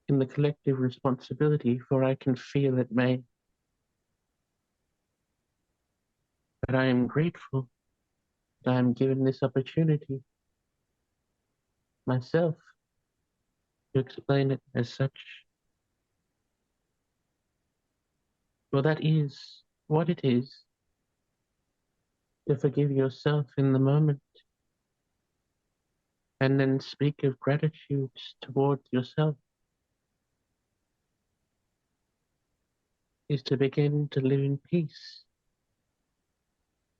B: in the collective responsibility, for I can feel it may. But I am grateful that I am given this opportunity myself to explain it as such. Well, that is what it is to forgive yourself in the moment and then speak of gratitude towards yourself, is to begin to live in peace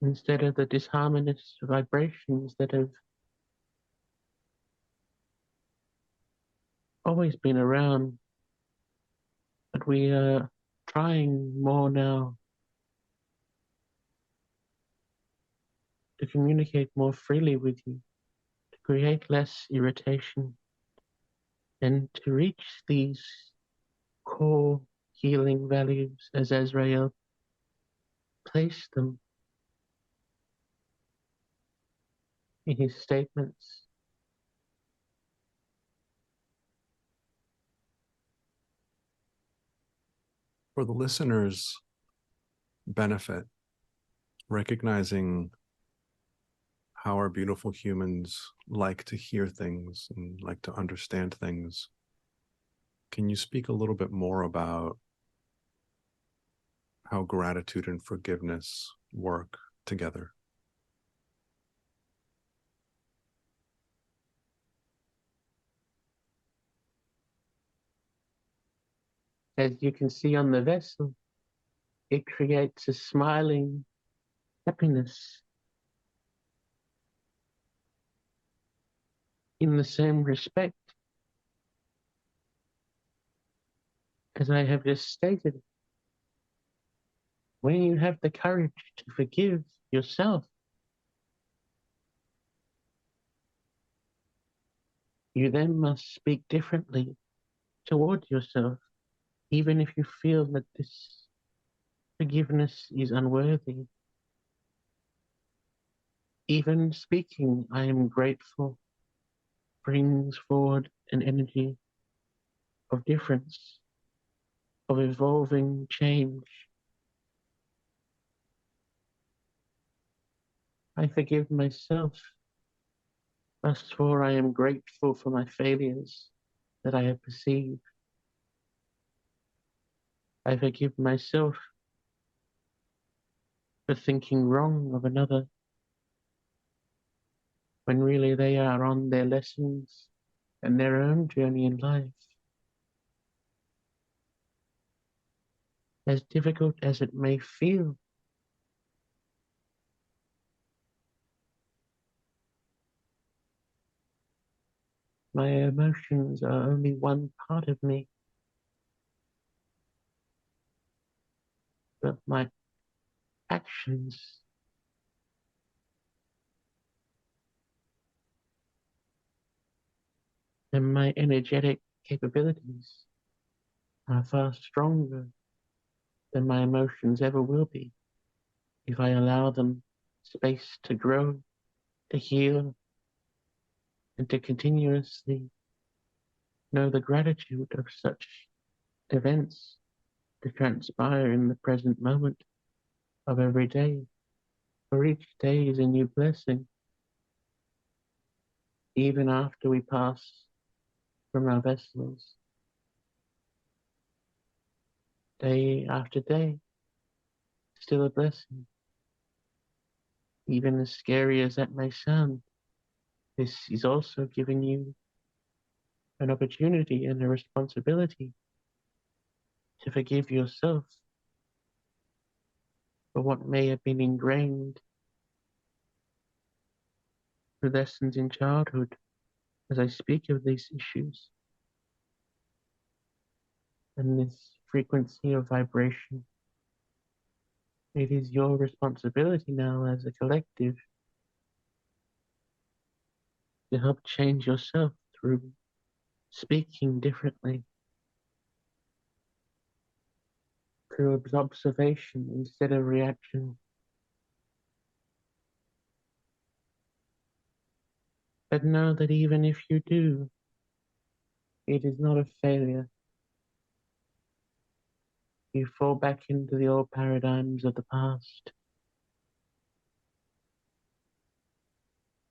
B: instead of the disharmonious vibrations that have always been around. But we are trying more now to communicate more freely with you, to create less irritation, and to reach these core healing values as Azrael placed them in his statements.
A: For the listeners' benefit, recognizing how our beautiful humans like to hear things and like to understand things, can you speak a little bit more about how gratitude and forgiveness work together?
B: As you can see on the vessel, it creates a smiling happiness. In the same respect, as I have just stated, when you have the courage to forgive yourself, you then must speak differently toward yourself, even if you feel that this forgiveness is unworthy. Even speaking, I am grateful, brings forward an energy of difference, of evolving change. I forgive myself. Thus far, I am grateful for my failures that I have perceived. I forgive myself for thinking wrong of another when really they are on their lessons and their own journey in life. As difficult as it may feel, my emotions are only one part of me, but my actions and my energetic capabilities are far stronger than my emotions ever will be if I allow them space to grow, to heal, and to continuously know the gratitude of such events to transpire in the present moment of every day. For each day is a new blessing, even after we pass from our vessels. Day after day, still a blessing. Even as scary as that may sound, this is also giving you an opportunity and a responsibility to forgive yourself for what may have been ingrained through lessons in childhood as I speak of these issues and this frequency of vibration. It is your responsibility now as a collective to help change yourself through speaking differently, through observation instead of reaction. But know that even if you do, it is not a failure. You fall back into the old paradigms of the past.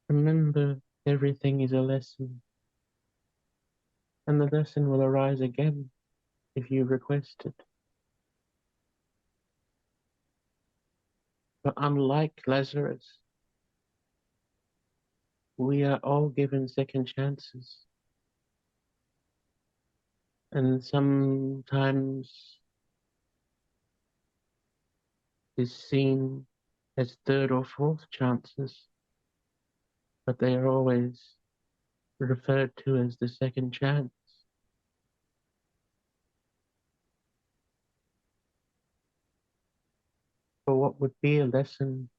B: Remember, everything is a lesson, and the lesson will arise again if you request it. But unlike Lazarus, we are all given second chances, and sometimes is seen as third or fourth chances, but they are always referred to as the second chance. For what would be a lesson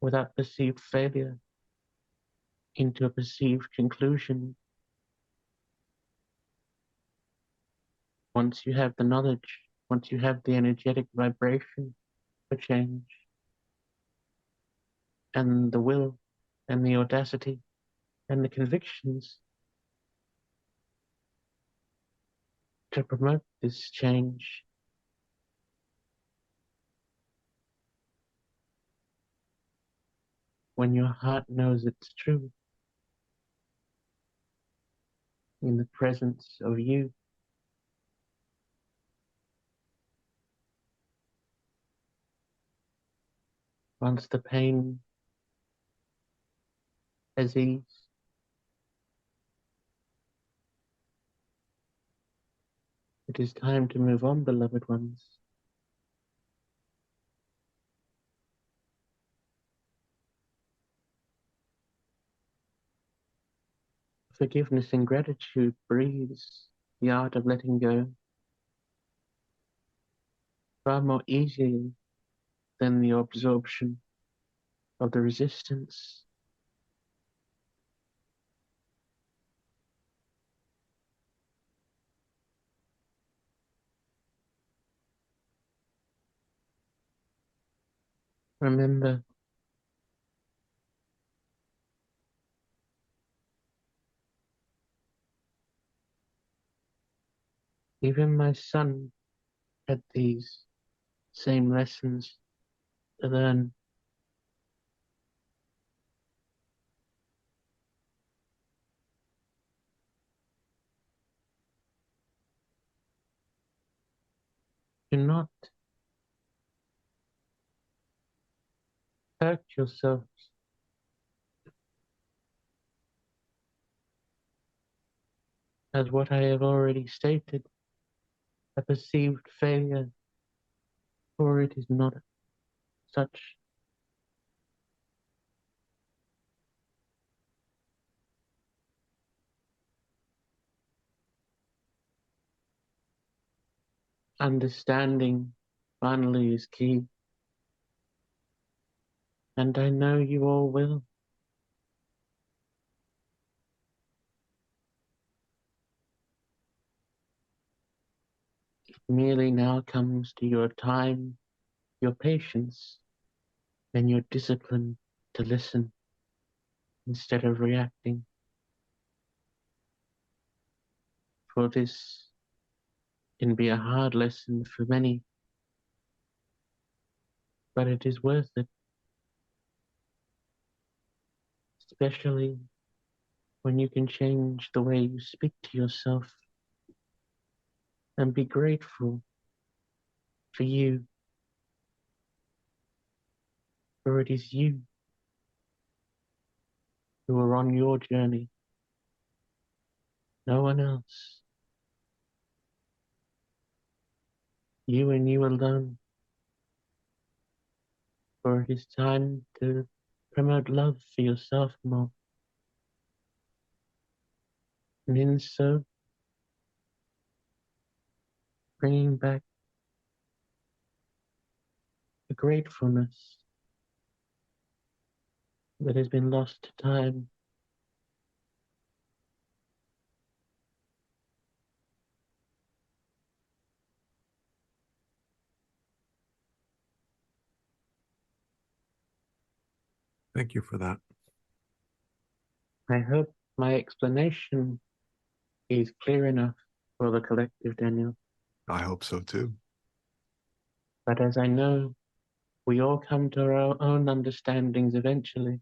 B: without perceived failure into a perceived conclusion? Once you have the knowledge, once you have the energetic vibration for change, and the will, and the audacity, and the convictions to promote this change, when your heart knows it's true, in the presence of you, once the pain has eased, it is time to move on, beloved ones. Forgiveness and gratitude breathes the art of letting go far more easily than the absorption of the resistance. Remember, even my son had these same lessons to learn. Do not hurt yourself, as what I have already stated, a perceived failure, for it is not such. Understanding finally is key, and I know you all will. It merely now comes to your time, your patience, and your discipline to listen instead of reacting. For this can be a hard lesson for many, but it is worth it, especially when you can change the way you speak to yourself and be grateful for you, for it is you who are on your journey, no one else. You and you alone, for it is time to promote love for yourself more. And in so, bringing back the gratefulness that has been lost to time.
A: Thank you for that.
B: I hope my explanation is clear enough for the collective, Daniel.
A: I hope so too.
B: But as I know, we all come to our own understandings eventually.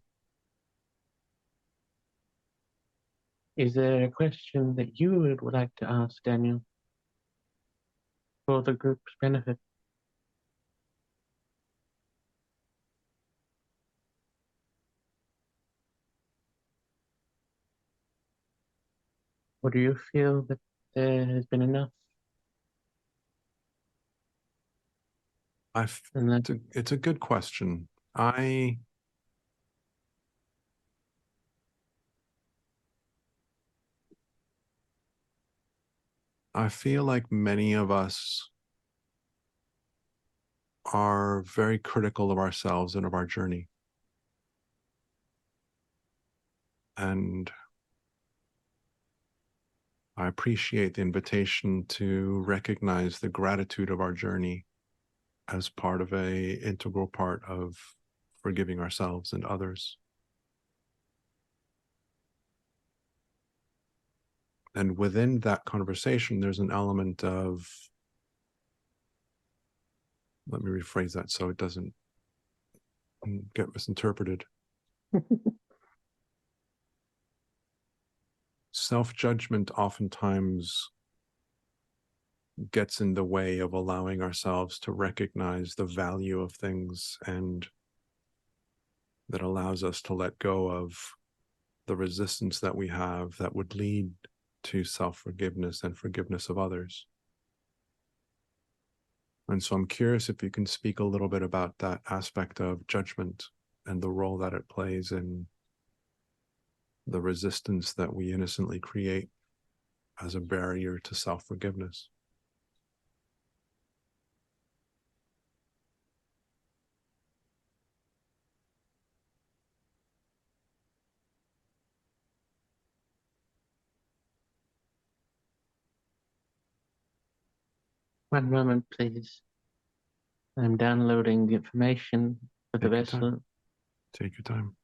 B: Is there a question that you would like to ask, Daniel, for the group's benefit? Or do you feel that there has been enough? And that
A: It's a good question. I feel like many of us are very critical of ourselves and of our journey. And I appreciate the invitation to recognize the gratitude of our journey as part of a integral part of forgiving ourselves and others. And within that conversation, there's an element of, let me rephrase that so it doesn't get misinterpreted. Self-judgment oftentimes gets in the way of allowing ourselves to recognize the value of things, and that allows us to let go of the resistance that we have that would lead to self-forgiveness and forgiveness of others. And so I'm curious if you can speak a little bit about that aspect of judgment and the role that it plays in the resistance that we innocently create as a barrier to self-forgiveness.
B: one moment, please. I'm downloading the information for the vessel.
A: Take your time.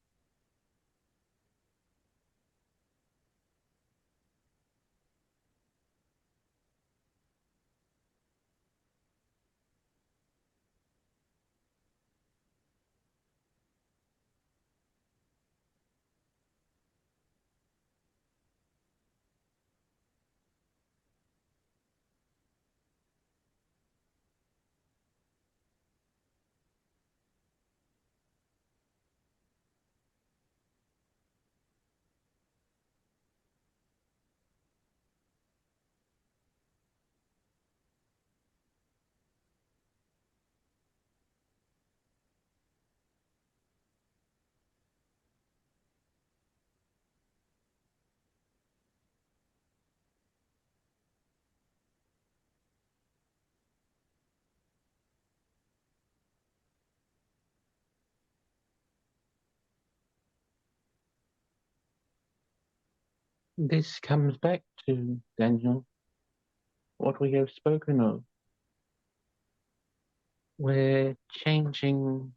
B: This comes back to, Daniel, what we have spoken of. We're changing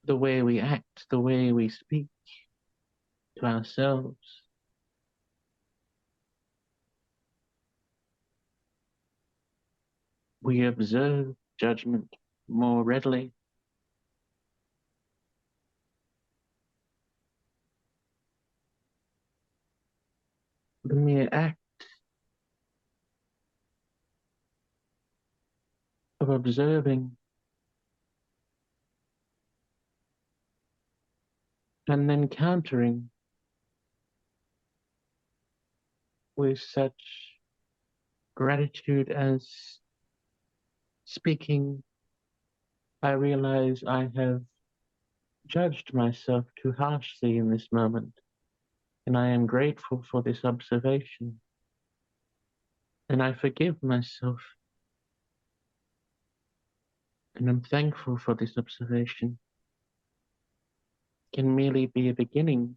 B: the way we act, the way we speak to ourselves. We observe judgment more readily. The mere act of observing and then countering with such gratitude as speaking, I realize I have judged myself too harshly in this moment, and I am grateful for this observation, and I forgive myself, and I'm thankful for this observation. Can merely be a beginning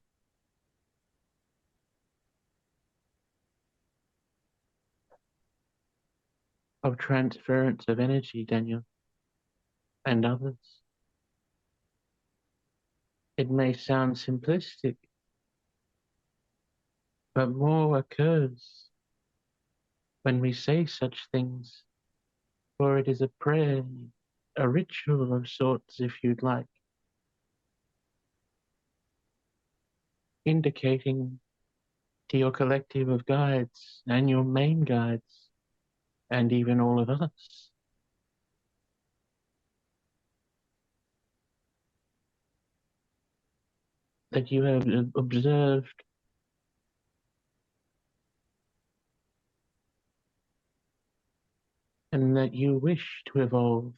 B: of transference of energy, Daniel, and others. It may sound simplistic, but more occurs when we say such things, for it is a prayer, a ritual of sorts, if you'd like, indicating to your collective of guides and your main guides, and even all of us, that you have observed and that you wish to evolve,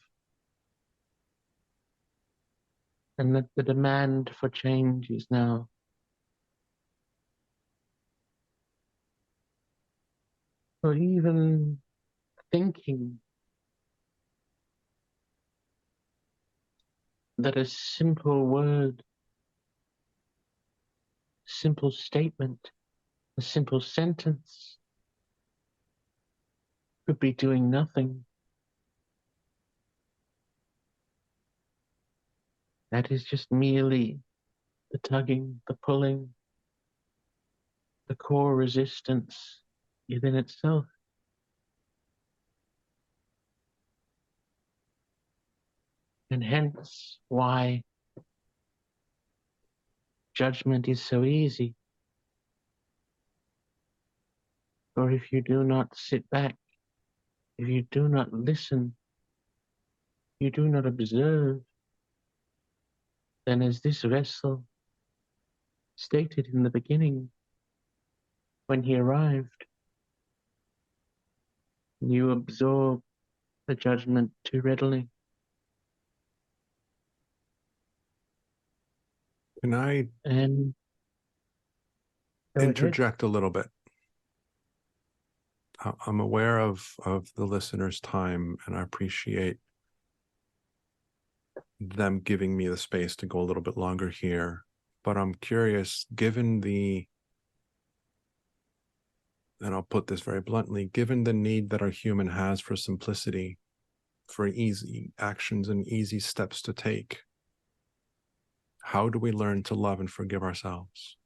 B: and that the demand for change is now. Or even thinking that a simple word, simple statement, a simple sentence could be doing nothing. That is just merely the tugging, the pulling, the core resistance within itself. And hence why judgment is so easy. For if you do not sit back, if you do not listen, you do not observe, then as this vessel stated in the beginning, when he arrived, you absorb the judgment too readily.
A: Can I interject a little bit? I'm aware of the listeners' time, and I appreciate them giving me the space to go a little bit longer here. But I'm curious, given the, and I'll put this very bluntly, given the need that our human has for simplicity, for easy actions and easy steps to take. How do we learn to love and forgive ourselves?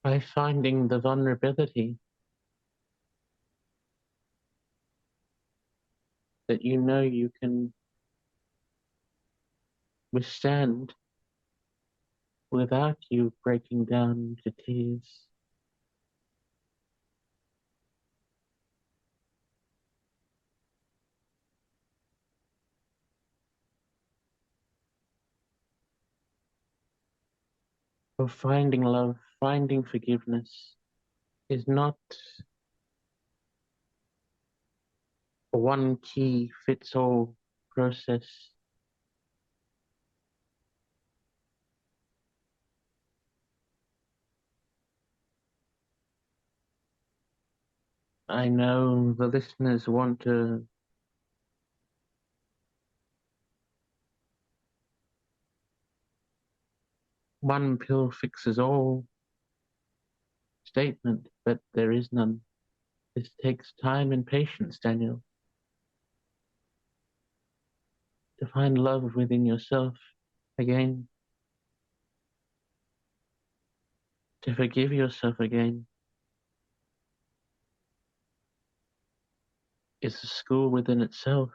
B: By finding the vulnerability that you know you can withstand without you breaking down to tears. For finding love, finding forgiveness is not a one key fits all process. I know the listeners want to one pill fixes all statement, but there is none. This takes time and patience, Daniel, to find love within yourself again, to forgive yourself again. It's a school within itself.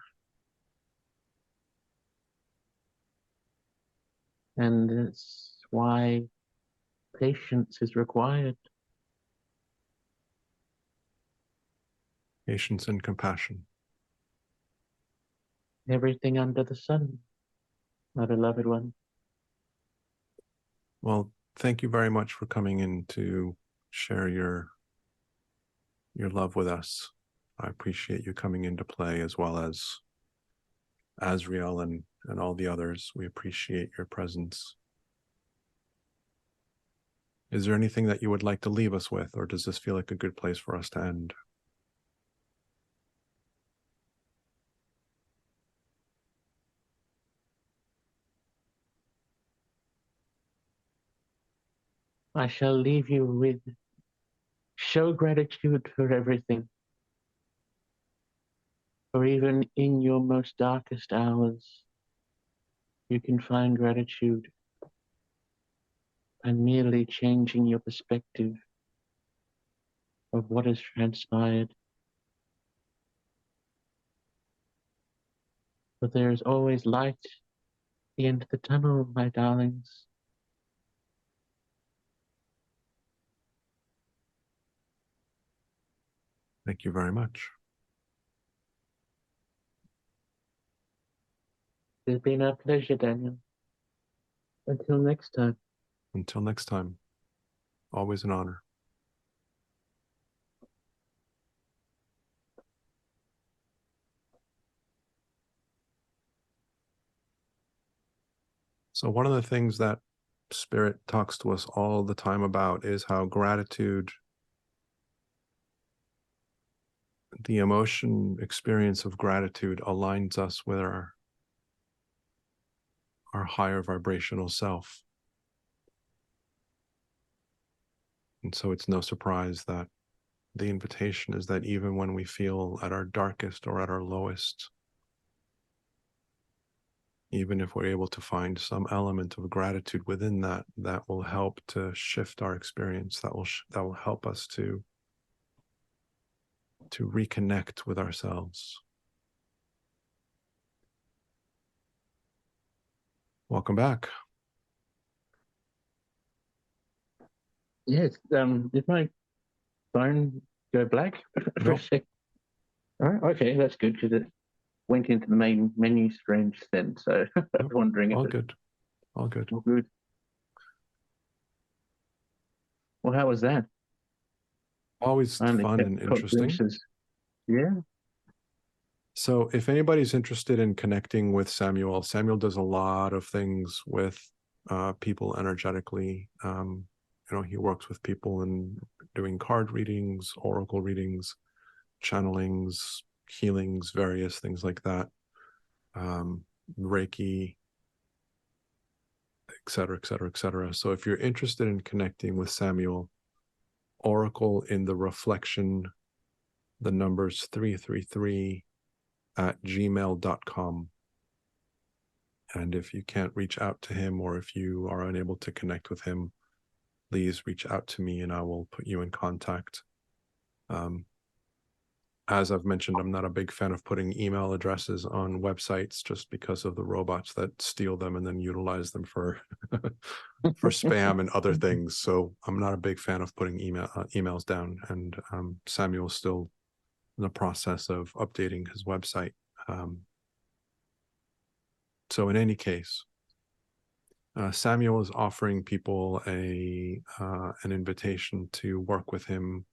B: And that's why patience is required.
A: Patience and compassion.
B: Everything under the sun, my beloved one.
A: Well, thank you very much for coming in to share your love with us. I appreciate you coming into play, as well as Azriel and all the others. We appreciate your presence. Is there anything that you would like to leave us with, or does this feel like a good place for us to end?
B: I shall leave you with show gratitude for everything. For even in your most darkest hours, you can find gratitude by merely changing your perspective of what has transpired. But there is always light at the end of the tunnel, my darlings.
A: Thank you very much.
B: It's been our pleasure, Daniel. Until next time.
A: Until next time, always an honor. So one of the things that Spirit talks to us all the time about is how gratitude, the emotion experience of gratitude, aligns us with our higher vibrational self. And so it's no surprise that the invitation is that even when we feel at our darkest or at our lowest, even if we're able to find some element of gratitude within that, that will help to shift our experience. That will help us to to reconnect with ourselves. Welcome back.
B: Yes. Did my phone go black for
A: Nope.
B: a sec? Oh, okay, that's good because it went into the main menu screen then. So I was wondering if
A: All
B: it's
A: good. All good.
B: all good. Well, how was that?
A: Always
B: I only
A: fun and
B: caught
A: interesting.
B: glimpses. Yeah.
A: So if anybody's interested in connecting with Samuel, Samuel does a lot of things with people energetically. He works with people and doing card readings, oracle readings, channelings, healings, various things like that. Reiki, et cetera, et cetera, et cetera. So if you're interested in connecting with Samuel, oracle in the reflection, the numbers 333 at gmail.com. And if you can't reach out to him, or if you are unable to connect with him, please reach out to me and I will put you in contact. As I've mentioned, I'm not a big fan of putting email addresses on websites just because of the robots that steal them and then utilize them for for spam and other things. So I'm not a big fan of putting emails down. And Samuel's still in the process of updating his website. So in any case, Samuel is offering people an invitation to work with him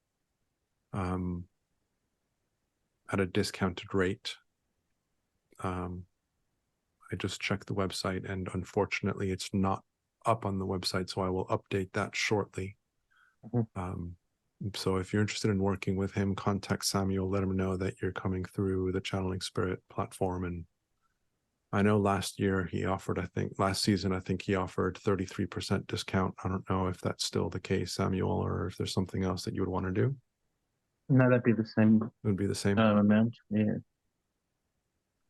A: at a discounted rate. I just checked the website and unfortunately it's not up on the website, so I will update that shortly. So if you're interested in working with him, contact Samuel, let him know that you're coming through the Channeling Spirit platform. And I know last season, I think he offered 33% discount. I don't know if that's still the case, Samuel, or if there's something else that you would want to do.
B: No, that'd be the same.
A: It would be the same
B: amount. Yeah.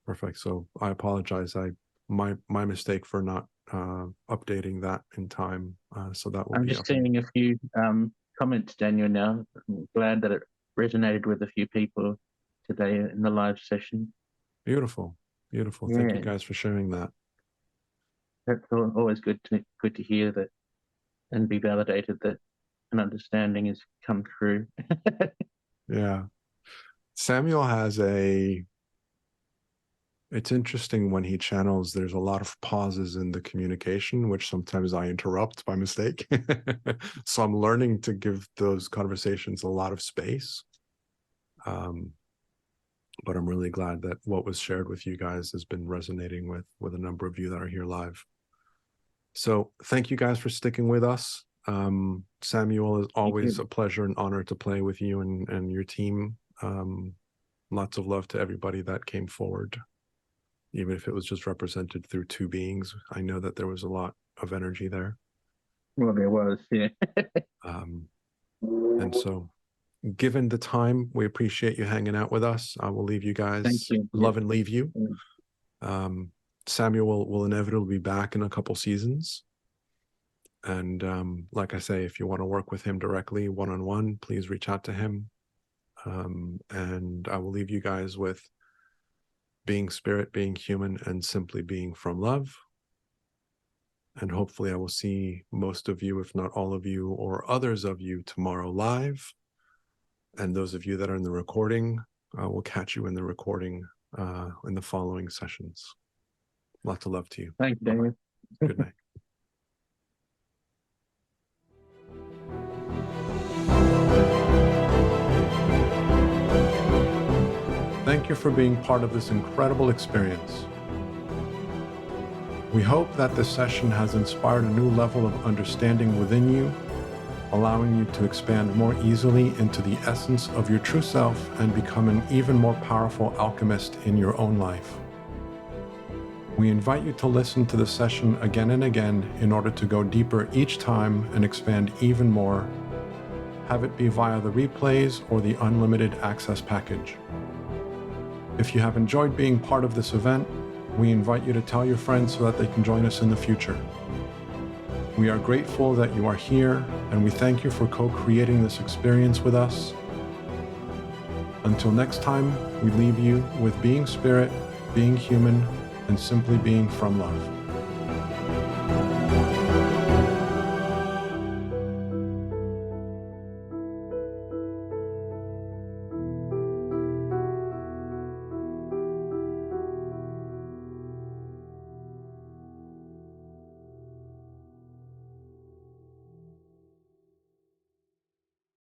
A: Perfect. So I apologize. My mistake for not updating that in time. So that will
B: I'm
A: be
B: just
A: up.
B: seeing a few comments, Daniel. Now, I'm glad that it resonated with a few people today in the live session.
A: Beautiful, beautiful.
B: Yeah.
A: Thank you guys for sharing that.
B: That's always good to hear that and be validated that an understanding has come through.
A: Yeah. Samuel has it's interesting when he channels, there's a lot of pauses in the communication, which sometimes I interrupt by mistake. So I'm learning to give those conversations a lot of space. But I'm really glad that what was shared with you guys has been resonating with a number of you that are here live. So thank you guys for sticking with us. Samuel, is always a pleasure and honor to play with you and your team. Lots of love to everybody that came forward, even if it was just represented through two beings. I know that there was a lot of energy there.
B: Well, there was, yeah.
A: And so, given the time, we appreciate you hanging out with us. I will leave you guys.
B: Thank you.
A: Love and leave you.
B: Yeah.
A: Samuel will inevitably be back in a couple seasons. And like I say, if you want to work with him directly, one-on-one, please reach out to him. And I will leave you guys with being spirit, being human, and simply being from love. And hopefully I will see most of you, if not all of you, or others of you tomorrow live. And those of you that are in the recording, will catch you in the recording in the following sessions. Lots of love to you.
B: Thank you, Daniel.
A: Good night. Thank you for being part of this incredible experience. We hope that this session has inspired a new level of understanding within you, allowing you to expand more easily into the essence of your true self and become an even more powerful alchemist in your own life. We invite you to listen to the session again and again in order to go deeper each time and expand even more. Have it be via the replays or the unlimited access package. If you have enjoyed being part of this event, we invite you to tell your friends so that they can join us in the future. We are grateful that you are here, and we thank you for co-creating this experience with us. Until next time, we leave you with being spirit, being human, and simply being from love.